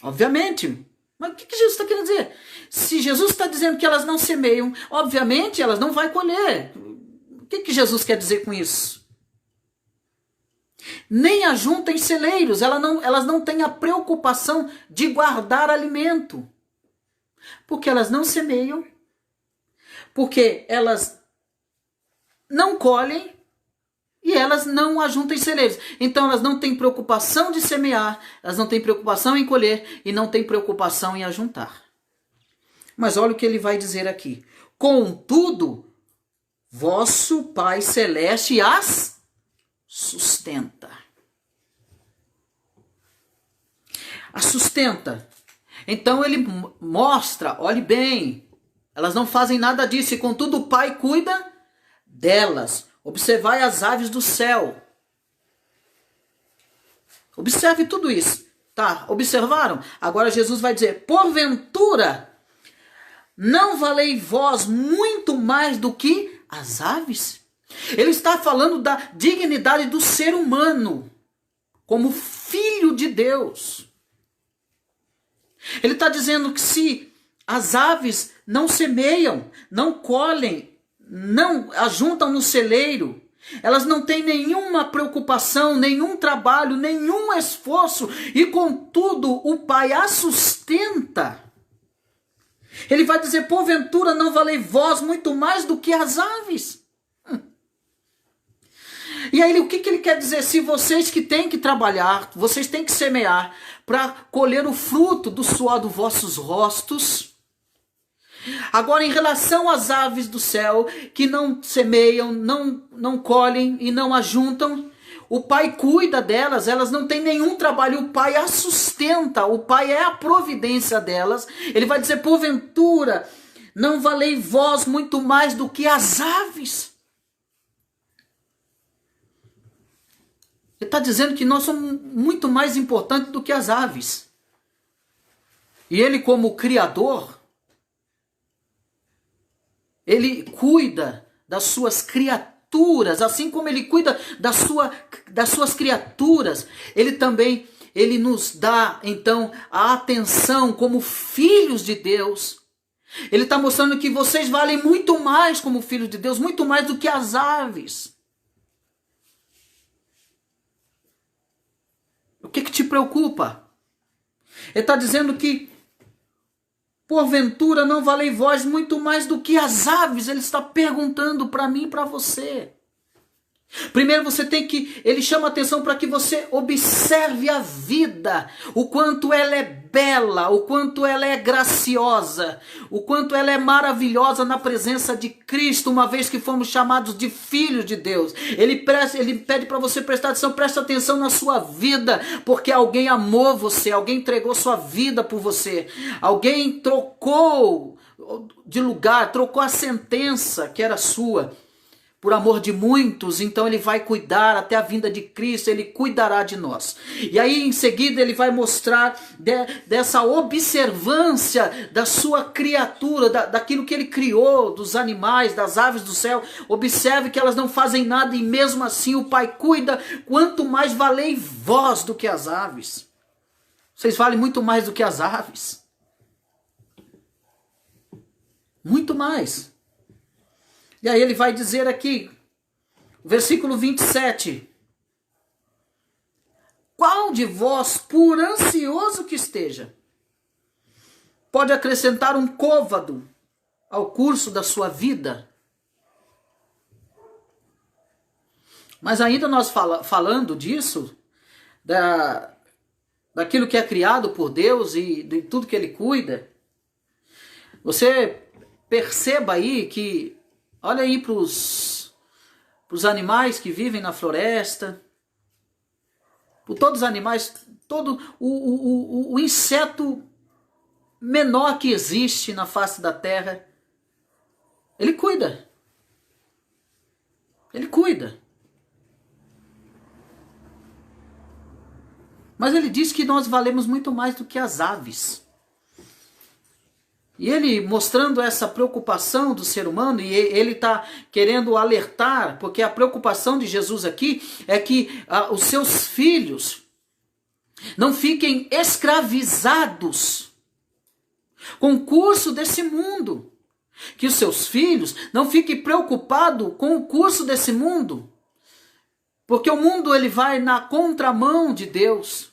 Obviamente. Mas o que Jesus está querendo dizer? Se Jesus está dizendo que elas não semeiam, obviamente elas não vão colher. O que Jesus quer dizer com isso? Nem ajuntem celeiros, elas não têm a preocupação de guardar alimento. Porque elas não semeiam, porque elas não colhem e elas não ajuntam celeiros. Então elas não têm preocupação de semear, elas não têm preocupação em colher e não têm preocupação em ajuntar. Mas olha o que ele vai dizer aqui. Contudo, vosso Pai Celeste as sustenta. As sustenta. Então ele mostra, olhe bem, elas não fazem nada disso e contudo o Pai cuida delas. Observai as aves do céu. Observe tudo isso. Tá, observaram? Agora Jesus vai dizer, porventura, não valei vós muito mais do que as aves? Ele está falando da dignidade do ser humano, como filho de Deus. Ele está dizendo que se as aves não semeiam, não colhem, não ajuntam no celeiro, elas não têm nenhuma preocupação, nenhum trabalho, nenhum esforço, e contudo o Pai as sustenta. Ele vai dizer, porventura não valei vós muito mais do que as aves? E aí o que ele quer dizer? Se vocês que têm que trabalhar, vocês têm que semear para colher o fruto do suor dos vossos rostos. Agora em relação às aves do céu, que não semeiam, não colhem e não ajuntam, o Pai cuida delas, elas não têm nenhum trabalho, o Pai as sustenta, o Pai é a providência delas. Ele vai dizer, porventura, não valei vós muito mais do que as aves? Ele está dizendo que nós somos muito mais importantes do que as aves. E ele como Criador, ele cuida das suas criaturas, assim como ele cuida das suas criaturas, ele nos dá, então, a atenção como filhos de Deus. Ele está mostrando que vocês valem muito mais como filhos de Deus, muito mais do que as aves. O que te preocupa? Ele está dizendo que porventura não valei vós muito mais do que as aves. Ele está perguntando para mim e para você. Primeiro ele chama atenção para que você observe a vida, o quanto ela é bela, o quanto ela é graciosa, o quanto ela é maravilhosa na presença de Cristo, uma vez que fomos chamados de filhos de Deus. Ele pede para você prestar atenção, presta atenção na sua vida, porque alguém amou você, alguém entregou sua vida por você, alguém trocou de lugar, trocou a sentença que era sua, por amor de muitos, então ele vai cuidar até a vinda de Cristo, ele cuidará de nós. E aí em seguida ele vai mostrar dessa observância da sua criatura, daquilo que ele criou, dos animais, das aves do céu. Observe que elas não fazem nada e mesmo assim o Pai cuida. Quanto mais valei vós do que as aves. Vocês valem muito mais do que as aves. Muito mais. E aí ele vai dizer aqui, versículo 27. qual de vós, por ansioso que esteja, pode acrescentar um côvado ao curso da sua vida? Mas ainda nós falando disso, daquilo que é criado por Deus e de tudo que Ele cuida, você perceba aí que, olha aí para os animais que vivem na floresta, por todos os animais, todo o inseto menor que existe na face da terra, Ele cuida. Ele cuida. Mas Ele diz que nós valemos muito mais do que as aves. E Ele mostrando essa preocupação do ser humano, e Ele está querendo alertar, porque a preocupação de Jesus aqui é que os seus filhos não fiquem escravizados com o curso desse mundo. Que os seus filhos não fiquem preocupados com o curso desse mundo. Porque o mundo ele vai na contramão de Deus.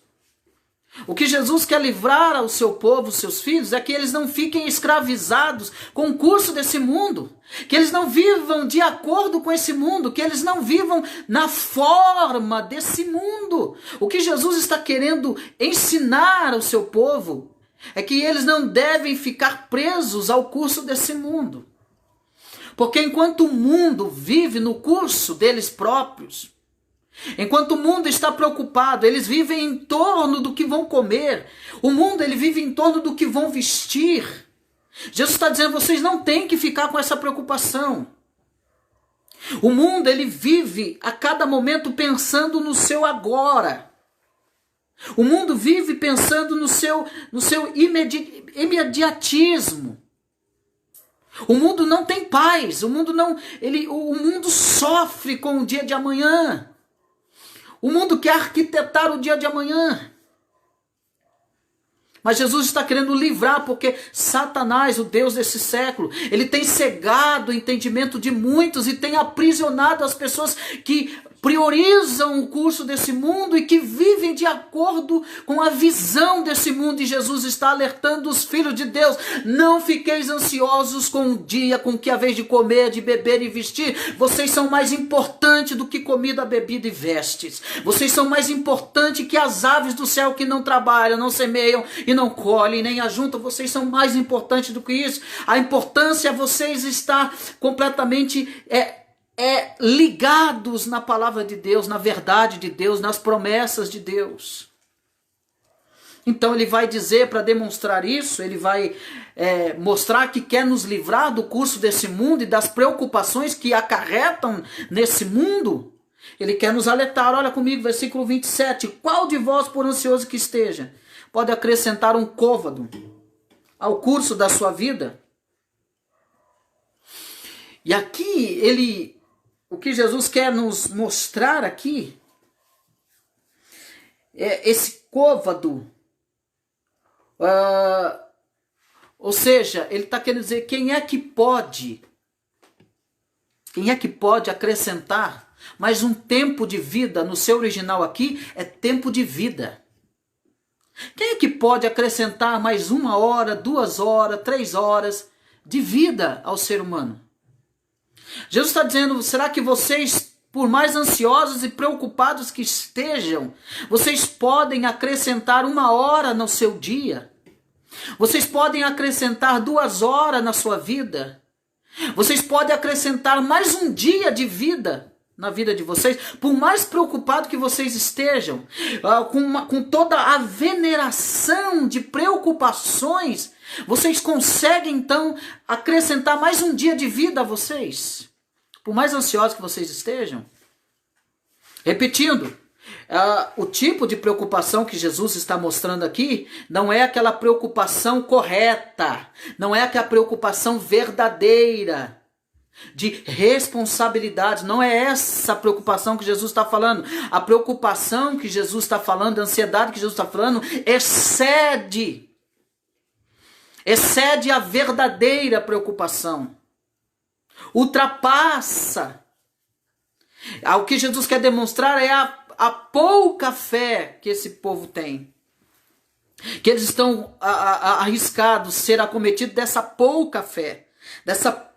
O que Jesus quer livrar ao seu povo, os seus filhos, é que eles não fiquem escravizados com o curso desse mundo. Que eles não vivam de acordo com esse mundo. Que eles não vivam na forma desse mundo. O que Jesus está querendo ensinar ao seu povo é que eles não devem ficar presos ao curso desse mundo. Porque enquanto o mundo vive no curso deles próprios, enquanto o mundo está preocupado, eles vivem em torno do que vão comer. O mundo ele vive em torno do que vão vestir. Jesus está dizendo, vocês não têm que ficar com essa preocupação. O mundo ele vive a cada momento pensando no seu agora. O mundo vive pensando no seu imediatismo. O mundo não tem paz. O mundo sofre com o dia de amanhã. O mundo quer arquitetar o dia de amanhã. Mas Jesus está querendo livrar, porque Satanás, o Deus desse século, ele tem cegado o entendimento de muitos e tem aprisionado as pessoas que priorizam o curso desse mundo e que vivem de acordo com a visão desse mundo. E Jesus está alertando os filhos de Deus: não fiqueis ansiosos com o dia, com o que haveis de comer, de beber e vestir. Vocês são mais importantes do que comida, bebida e vestes. Vocês são mais importantes que as aves do céu que não trabalham, não semeiam e não colhem, nem ajuntam. Vocês são mais importantes do que isso. A importância é vocês estar completamente ligados na palavra de Deus, na verdade de Deus, nas promessas de Deus. Então ele vai dizer, para demonstrar isso, ele vai mostrar que quer nos livrar do curso desse mundo e das preocupações que acarretam nesse mundo. Ele quer nos alertar. Olha comigo, versículo 27. Qual de vós, por ansioso que esteja, pode acrescentar um côvado ao curso da sua vida? E aqui o que Jesus quer nos mostrar aqui é esse côvado. Ou seja, ele está querendo dizer, quem é que pode acrescentar mais um tempo de vida? No seu original aqui é tempo de vida. Quem é que pode acrescentar mais 1 hora, 2 horas, 3 horas de vida ao ser humano? Jesus está dizendo, será que vocês, por mais ansiosos e preocupados que estejam, vocês podem acrescentar 1 hora no seu dia? Vocês podem acrescentar 2 horas na sua vida? Vocês podem acrescentar mais um dia de vida na vida de vocês? Por mais preocupado que vocês estejam, com toda a veneração de preocupações, vocês conseguem então acrescentar mais um dia de vida a vocês? Por mais ansiosos que vocês estejam? Repetindo, o tipo de preocupação que Jesus está mostrando aqui não é aquela preocupação correta, não é aquela preocupação verdadeira, de responsabilidade. Não é essa preocupação que Jesus está falando. A preocupação que Jesus está falando, a ansiedade que Jesus está falando, excede a verdadeira preocupação, ultrapassa. O que Jesus quer demonstrar é a pouca fé que esse povo tem. Que eles estão arriscados ser acometidos dessa pouca fé, dessa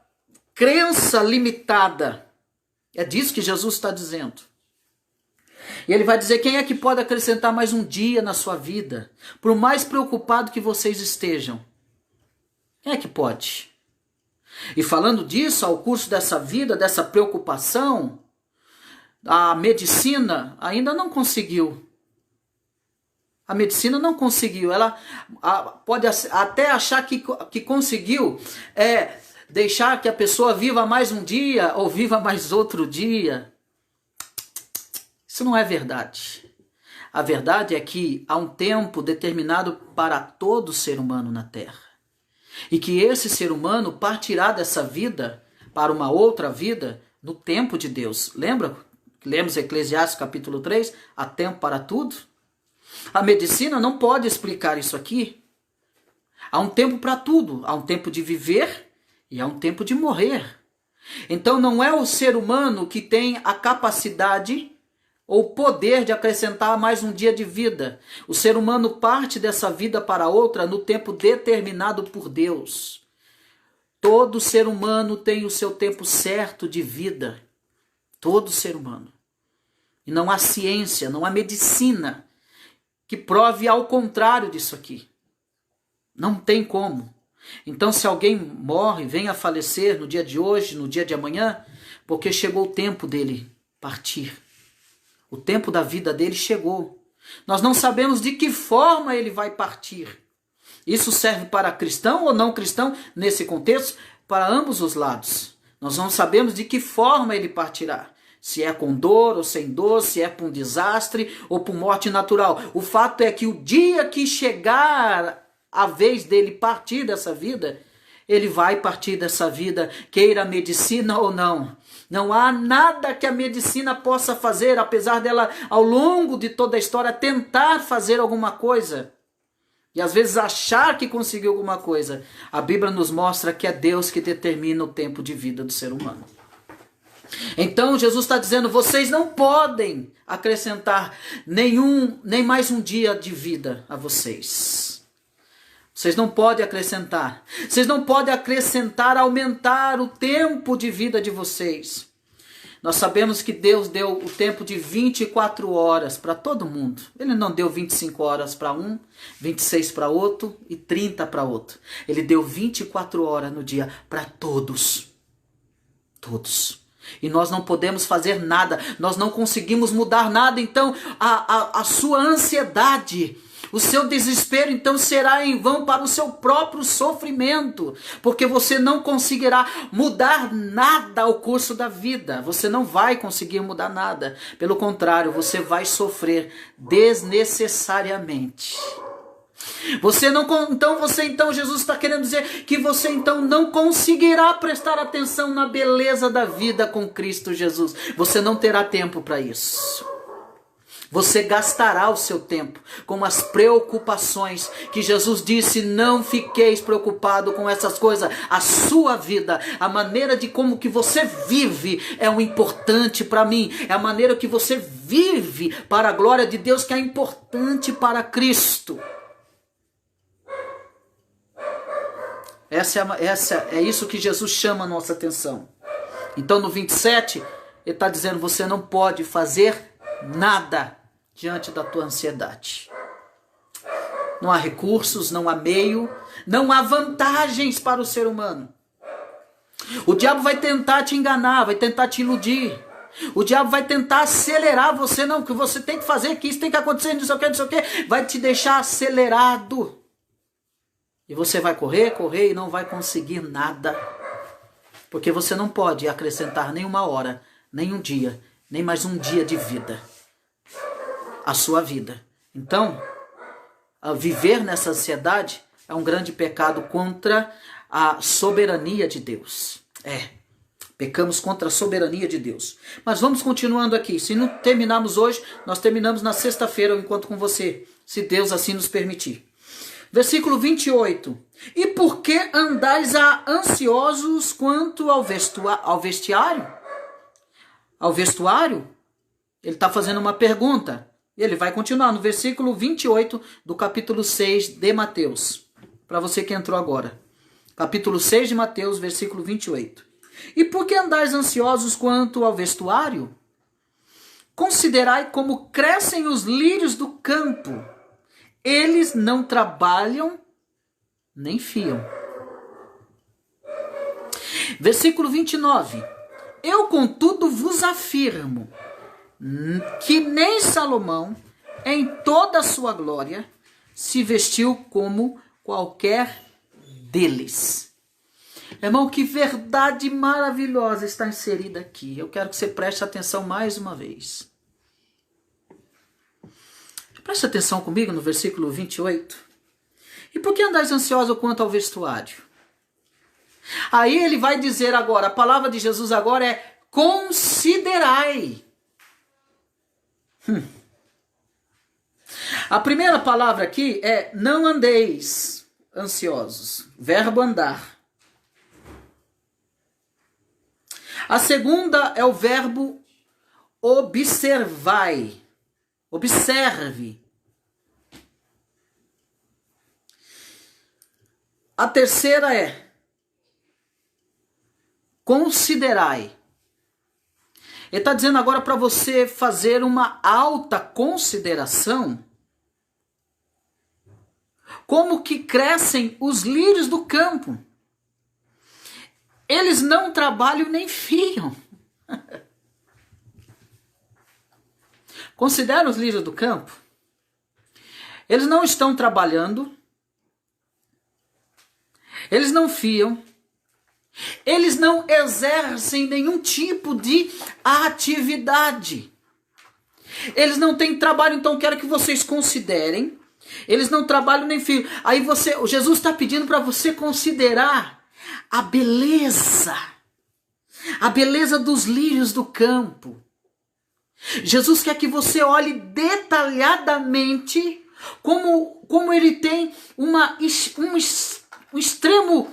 crença limitada. É disso que Jesus está dizendo. E ele vai dizer: quem é que pode acrescentar mais um dia na sua vida? Por mais preocupado que vocês estejam. Quem é que pode? E falando disso, ao curso dessa vida, dessa preocupação, a medicina ainda não conseguiu. A medicina não conseguiu. Ela pode até achar que conseguiu deixar que a pessoa viva mais um dia ou viva mais outro dia. Isso não é verdade. A verdade é que há um tempo determinado para todo ser humano na Terra. E que esse ser humano partirá dessa vida para uma outra vida no tempo de Deus. Lembra? Lemos Eclesiastes capítulo 3, há tempo para tudo. A medicina não pode explicar isso aqui. Há um tempo para tudo. Há um tempo de viver e há um tempo de morrer. Então não é o ser humano que tem a capacidade ou o poder de acrescentar mais um dia de vida. O ser humano parte dessa vida para outra no tempo determinado por Deus. Todo ser humano tem o seu tempo certo de vida. Todo ser humano. E não há ciência, não há medicina que prove ao contrário disso aqui. Não tem como. Então, se alguém morre, vem a falecer no dia de hoje, no dia de amanhã, porque chegou o tempo dele partir. O tempo da vida dele chegou. Nós não sabemos de que forma ele vai partir. Isso serve para cristão ou não cristão, nesse contexto, para ambos os lados. Nós não sabemos de que forma ele partirá. Se é com dor ou sem dor, se é por um desastre ou por morte natural. O fato é que o dia que chegar a vez dele partir dessa vida, ele vai partir dessa vida, queira a medicina ou não. Não há nada que a medicina possa fazer, apesar dela, ao longo de toda a história, tentar fazer alguma coisa. E às vezes achar que conseguiu alguma coisa. A Bíblia nos mostra que é Deus que determina o tempo de vida do ser humano. Então Jesus está dizendo: vocês não podem acrescentar nem mais um dia de vida a vocês. Vocês não podem acrescentar. Vocês não podem acrescentar, aumentar o tempo de vida de vocês. Nós sabemos que Deus deu o tempo de 24 horas para todo mundo. Ele não deu 25 horas para um, 26 para outro e 30 para outro. Ele deu 24 horas no dia para todos. Todos. E nós não podemos fazer nada. Nós não conseguimos mudar nada. Então a sua ansiedade, o seu desespero, então, será em vão para o seu próprio sofrimento, porque você não conseguirá mudar nada ao curso da vida. Você não vai conseguir mudar nada. Pelo contrário, você vai sofrer desnecessariamente. Então Jesus está querendo dizer que você então não conseguirá prestar atenção na beleza da vida com Cristo Jesus. Você não terá tempo para isso. Você gastará o seu tempo com as preocupações que Jesus disse: não fiqueis preocupado com essas coisas. A sua vida, a maneira de como que você vive é o importante para mim. É a maneira que você vive para a glória de Deus que é importante para Cristo. É isso que Jesus chama a nossa atenção. Então no 27, ele está dizendo: você não pode fazer nada diante da tua ansiedade. Não há recursos, não há meio, não há vantagens para o ser humano. O diabo vai tentar te enganar, vai tentar te iludir. O diabo vai tentar acelerar você. Não, que você tem que fazer, que isso tem que acontecer, não sei o que. Vai te deixar acelerado. E você vai correr e não vai conseguir nada. Porque você não pode acrescentar nem uma hora, nem um dia, nem mais um dia de vida à sua vida. Então, viver nessa ansiedade é um grande pecado contra a soberania de Deus. Pecamos contra a soberania de Deus. Mas vamos continuando aqui. Se não terminarmos hoje, nós terminamos na sexta-feira, eu encontro com você, se Deus assim nos permitir. Versículo 28. E por que andais ansiosos quanto ao vestiário? Ao vestuário? Ele está fazendo uma pergunta. E ele vai continuar no versículo 28 do capítulo 6 de Mateus. Para você que entrou agora. Capítulo 6 de Mateus, versículo 28. E por que andais ansiosos quanto ao vestuário? Considerai como crescem os lírios do campo. Eles não trabalham nem fiam. Versículo 29. Eu, contudo, vos afirmo que nem Salomão, em toda a sua glória, se vestiu como qualquer deles. Irmão, que verdade maravilhosa está inserida aqui. Eu quero que você preste atenção mais uma vez. Preste atenção comigo no versículo 28. E por que andais ansioso quanto ao vestuário? Aí ele vai dizer agora, a palavra de Jesus agora é considerai. A primeira palavra aqui é não andeis ansiosos. Verbo andar. A segunda é o verbo observai. Observe. A terceira é considerai. Ele está dizendo agora para você fazer uma alta consideração. Como que crescem os lírios do campo. Eles não trabalham nem fiam. Considera os lírios do campo. Eles não estão trabalhando. Eles não fiam. Eles não exercem nenhum tipo de atividade. Eles não têm trabalho, então quero que vocês considerem. Eles não trabalham nem fiam. Aí Jesus está pedindo para você considerar a beleza dos lírios do campo. Jesus quer que você olhe detalhadamente como ele tem um extremo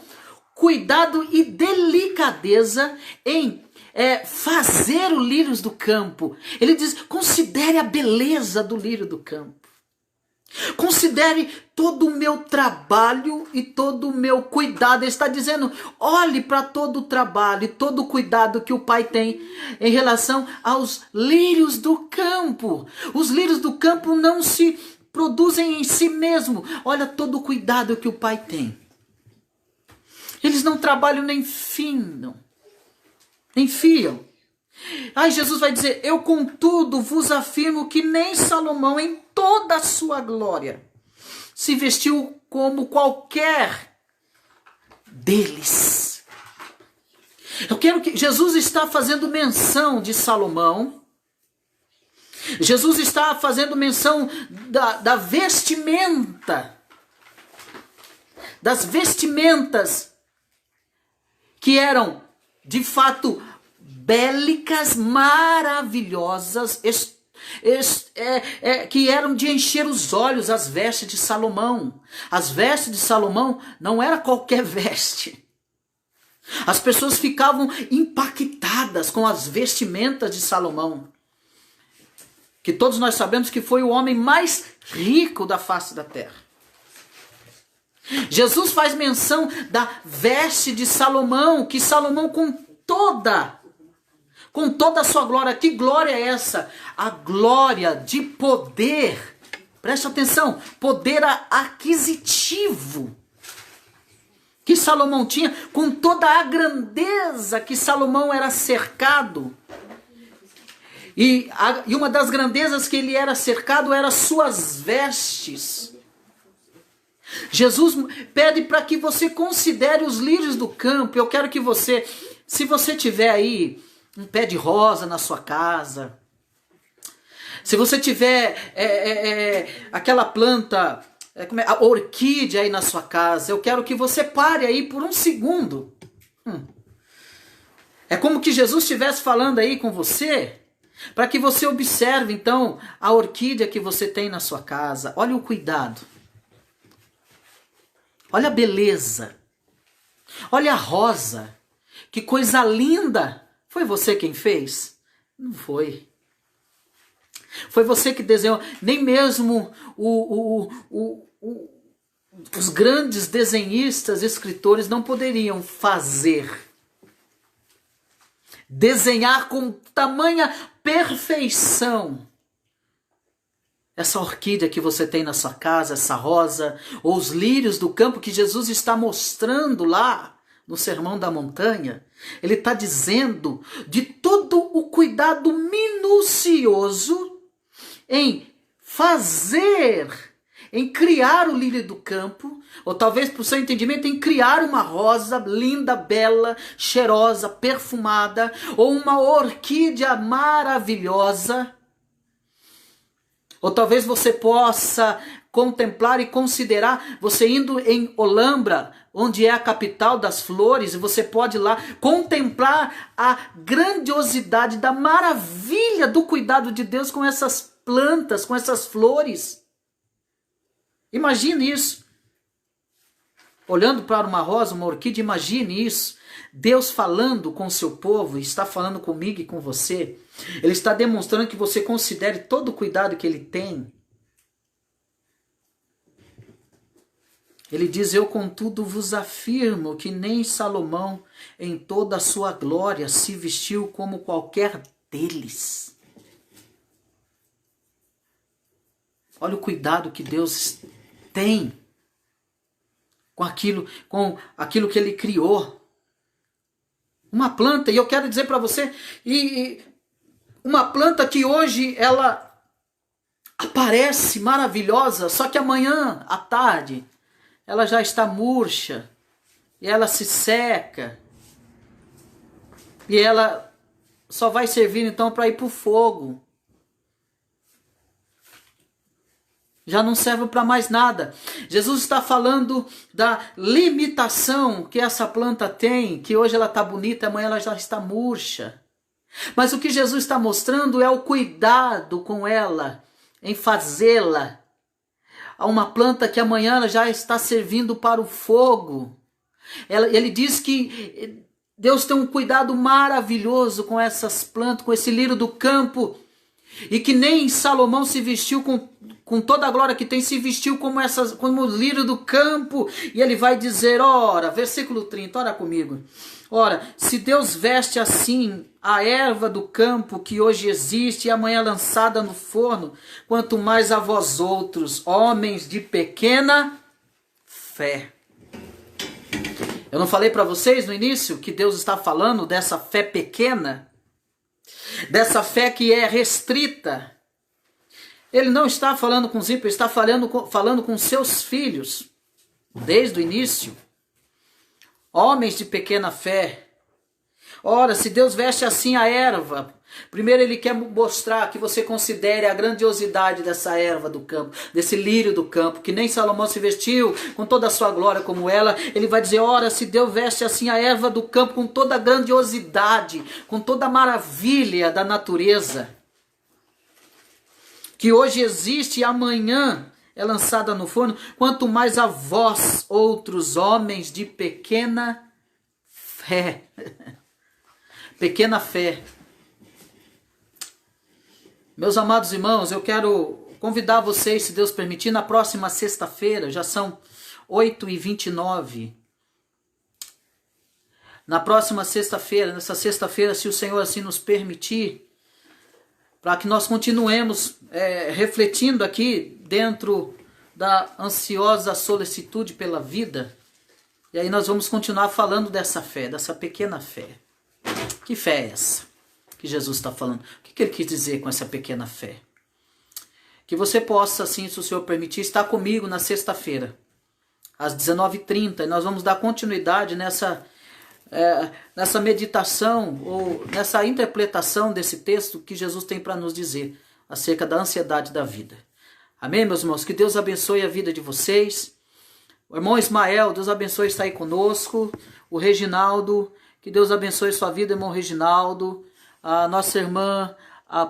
cuidado e delicadeza em fazer os lírios do campo. Ele diz, considere a beleza do lírio do campo. Considere todo o meu trabalho e todo o meu cuidado. Ele está dizendo, olhe para todo o trabalho e todo o cuidado que o Pai tem em relação aos lírios do campo. Os lírios do campo não se produzem em si mesmo. Olha todo o cuidado que o Pai tem. Eles não trabalham nem fiam. Aí Jesus vai dizer, eu contudo vos afirmo que nem Salomão em toda a sua glória se vestiu como qualquer deles. Eu quero que Jesus está fazendo menção de Salomão. Jesus está fazendo menção da vestimenta. Das vestimentas que eram, de fato, bélicas, maravilhosas, que eram de encher os olhos, as vestes de Salomão. As vestes de Salomão não era qualquer veste. As pessoas ficavam impactadas com as vestimentas de Salomão, que todos nós sabemos que foi o homem mais rico da face da terra. Jesus faz menção da veste de Salomão, que Salomão com toda a sua glória. Que glória é essa? A glória de poder. Preste atenção, poder aquisitivo que Salomão tinha, com toda a grandeza que Salomão era cercado. E uma das grandezas que ele era cercado era suas vestes. Jesus pede para que você considere os lírios do campo. Eu quero que você, se você tiver aí um pé de rosa na sua casa, se você tiver aquela planta, a orquídea aí na sua casa, eu quero que você pare aí por um segundo. É como que Jesus estivesse falando aí com você, para que você observe então a orquídea que você tem na sua casa. Olha o cuidado. Olha a beleza. Olha a rosa. Que coisa linda. Foi você quem fez? Não foi. Foi você que desenhou. Nem mesmo os grandes desenhistas, escritores não poderiam desenhar com tamanha perfeição essa orquídea que você tem na sua casa, essa rosa, ou os lírios do campo que Jesus está mostrando lá no Sermão da Montanha. Ele está dizendo de todo o cuidado minucioso em criar o lírio do campo, ou talvez para o seu entendimento, em criar uma rosa linda, bela, cheirosa, perfumada, ou uma orquídea maravilhosa. Ou talvez você possa contemplar e considerar, você indo em Olambra, onde é a capital das flores, e você pode ir lá contemplar a grandiosidade da maravilha do cuidado de Deus com essas plantas, com essas flores. Imagine isso. Olhando para uma rosa, uma orquídea, imagine isso. Deus falando com o seu povo, está falando comigo e com você. Ele está demonstrando que você considere todo o cuidado que ele tem. Ele diz: eu contudo vos afirmo que nem Salomão em toda a sua glória se vestiu como qualquer deles. Olha o cuidado que Deus tem com aquilo que ele criou. Uma planta, e eu quero dizer para você, uma planta que hoje ela aparece maravilhosa, só que amanhã à tarde ela já está murcha, e ela se seca, e ela só vai servir então para ir para o fogo. Já não serve para mais nada. Jesus está falando da limitação que essa planta tem, que hoje ela está bonita, amanhã ela já está murcha. Mas o que Jesus está mostrando é o cuidado com ela, em fazê-la uma planta que amanhã ela já está servindo para o fogo. Ele diz que Deus tem um cuidado maravilhoso com essas plantas, com esse lírio do campo, e que nem Salomão se vestiu com toda a glória que tem, se vestiu como o lírio do campo. E ele vai dizer, ora, versículo 30, ora comigo. Ora, se Deus veste assim a erva do campo que hoje existe e amanhã lançada no forno, quanto mais a vós outros, homens de pequena fé. Eu não falei para vocês no início que Deus está falando dessa fé pequena? Dessa fé que é restrita. Ele não está falando com os ímpios, ele está falando com seus filhos, desde o início. Homens de pequena fé. Ora, se Deus veste assim a erva, primeiro ele quer mostrar que você considere a grandiosidade dessa erva do campo, desse lírio do campo, que nem Salomão se vestiu com toda a sua glória como ela. Ele vai dizer, ora, se Deus veste assim a erva do campo com toda a grandiosidade, com toda a maravilha da natureza, que hoje existe e amanhã é lançada no forno, quanto mais a vós, outros homens de pequena fé. Pequena fé. Meus amados irmãos, eu quero convidar vocês, se Deus permitir, na próxima sexta-feira, já são 8h29. Na próxima sexta-feira, nessa sexta-feira, se o Senhor assim nos permitir, para que nós continuemos refletindo aqui dentro da ansiosa solicitude pela vida. E aí nós vamos continuar falando dessa fé, dessa pequena fé. Que fé é essa que Jesus está falando? O que ele quis dizer com essa pequena fé? Que você possa, assim, se o Senhor permitir, estar comigo na sexta-feira, às 19h30. E nós vamos dar continuidade nessa meditação ou nessa interpretação desse texto que Jesus tem para nos dizer acerca da ansiedade da vida. Amém, meus irmãos? Que Deus abençoe a vida de vocês. O irmão Ismael, Deus abençoe estar aí conosco. O Reginaldo, que Deus abençoe sua vida, irmão Reginaldo. A nossa irmã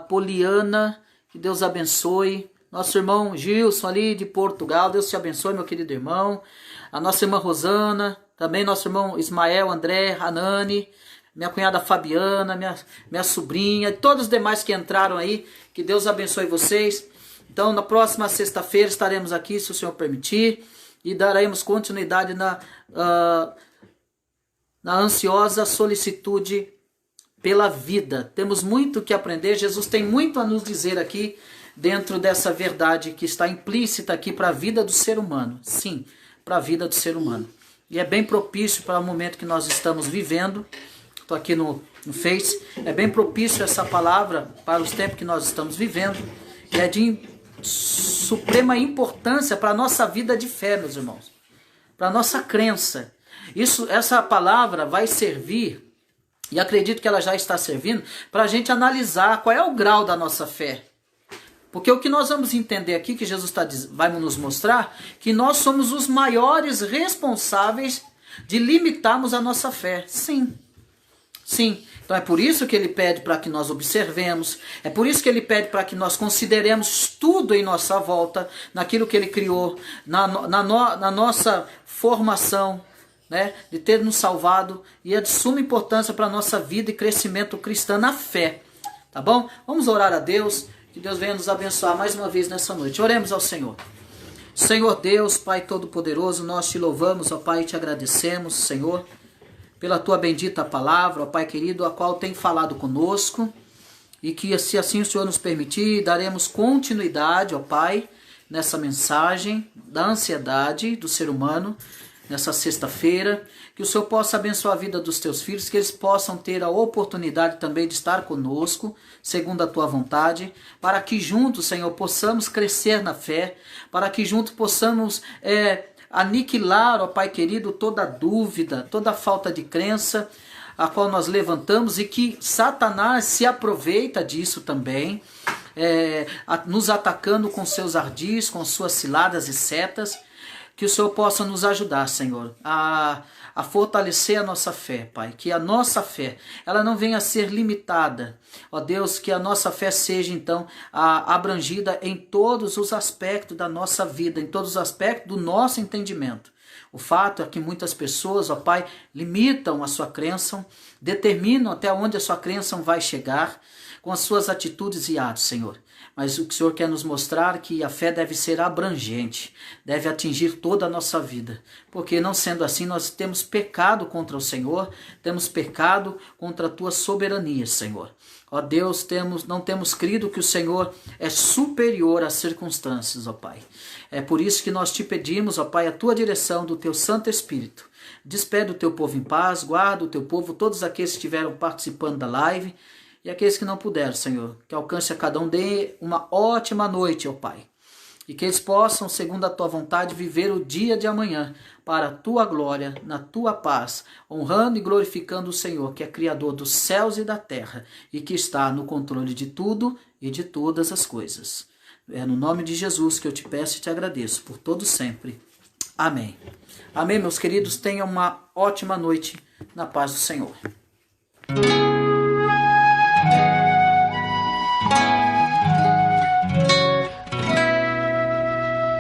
Poliana, que Deus abençoe. Nosso irmão Gilson ali de Portugal, Deus te abençoe, meu querido irmão. A nossa irmã Rosana, também nosso irmão Ismael, André, Hanani, minha cunhada Fabiana, minha sobrinha, e todos os demais que entraram aí. Que Deus abençoe vocês. Então, na próxima sexta-feira estaremos aqui, se o Senhor permitir, e daremos continuidade na ansiosa solicitude pela vida. Temos muito que aprender. Jesus tem muito a nos dizer aqui, dentro dessa verdade que está implícita aqui para a vida do ser humano. Sim, para a vida do ser humano. E é bem propício para o momento que nós estamos vivendo. Estou aqui no Face. É bem propício essa palavra para os tempos que nós estamos vivendo. E é de suprema importância para a nossa vida de fé, meus irmãos. Para a nossa crença. Essa palavra vai servir, e acredito que ela já está servindo, para a gente analisar qual é o grau da nossa fé. Porque o que nós vamos entender aqui, que Jesus vai nos mostrar, que nós somos os maiores responsáveis de limitarmos a nossa fé. Sim. Sim. Então é por isso que ele pede para que nós observemos, é por isso que ele pede para que nós consideremos tudo em nossa volta, naquilo que ele criou, na nossa formação, né, de ter nos salvado, e é de suma importância para a nossa vida e crescimento cristão na fé. Tá bom? Vamos orar a Deus, que Deus venha nos abençoar mais uma vez nessa noite. Oremos ao Senhor. Senhor Deus, Pai Todo-Poderoso, nós te louvamos, ó Pai, e te agradecemos, Senhor, pela tua bendita palavra, ó Pai querido, a qual tem falado conosco, e que, se assim o Senhor nos permitir, daremos continuidade, ó Pai, nessa mensagem da ansiedade do ser humano, nessa sexta-feira, que o Senhor possa abençoar a vida dos teus filhos, que eles possam ter a oportunidade também de estar conosco, segundo a tua vontade, para que juntos, Senhor, possamos crescer na fé, para que juntos possamos aniquilar, ó Pai querido, toda dúvida, toda falta de crença, a qual nós levantamos, e que Satanás se aproveita disso também, nos atacando com seus ardis, com suas ciladas e setas. Que o Senhor possa nos ajudar, Senhor, a fortalecer a nossa fé, Pai. Que a nossa fé, ela não venha a ser limitada. Ó Deus, que a nossa fé seja, então, abrangida em todos os aspectos da nossa vida, em todos os aspectos do nosso entendimento. O fato é que muitas pessoas, ó Pai, limitam a sua crença, determinam até onde a sua crença vai chegar, com as suas atitudes e atos, Senhor. Mas o que o Senhor quer nos mostrar é que a fé deve ser abrangente, deve atingir toda a nossa vida. Porque não sendo assim, nós temos pecado contra o Senhor, temos pecado contra a tua soberania, Senhor. Ó Deus, não temos crido que o Senhor é superior às circunstâncias, ó Pai. É por isso que nós te pedimos, ó Pai, a tua direção do teu Santo Espírito. Despede o teu povo em paz, guarda o teu povo, todos aqueles que estiveram participando da live, e aqueles que não puderam, Senhor, que alcance a cada um, dê uma ótima noite, ó Pai. E que eles possam, segundo a tua vontade, viver o dia de amanhã para a tua glória, na tua paz, honrando e glorificando o Senhor, que é Criador dos céus e da terra, e que está no controle de tudo e de todas as coisas. É no nome de Jesus que eu te peço e te agradeço, por todo sempre. Amém. Amém, meus queridos. Tenham uma ótima noite na paz do Senhor.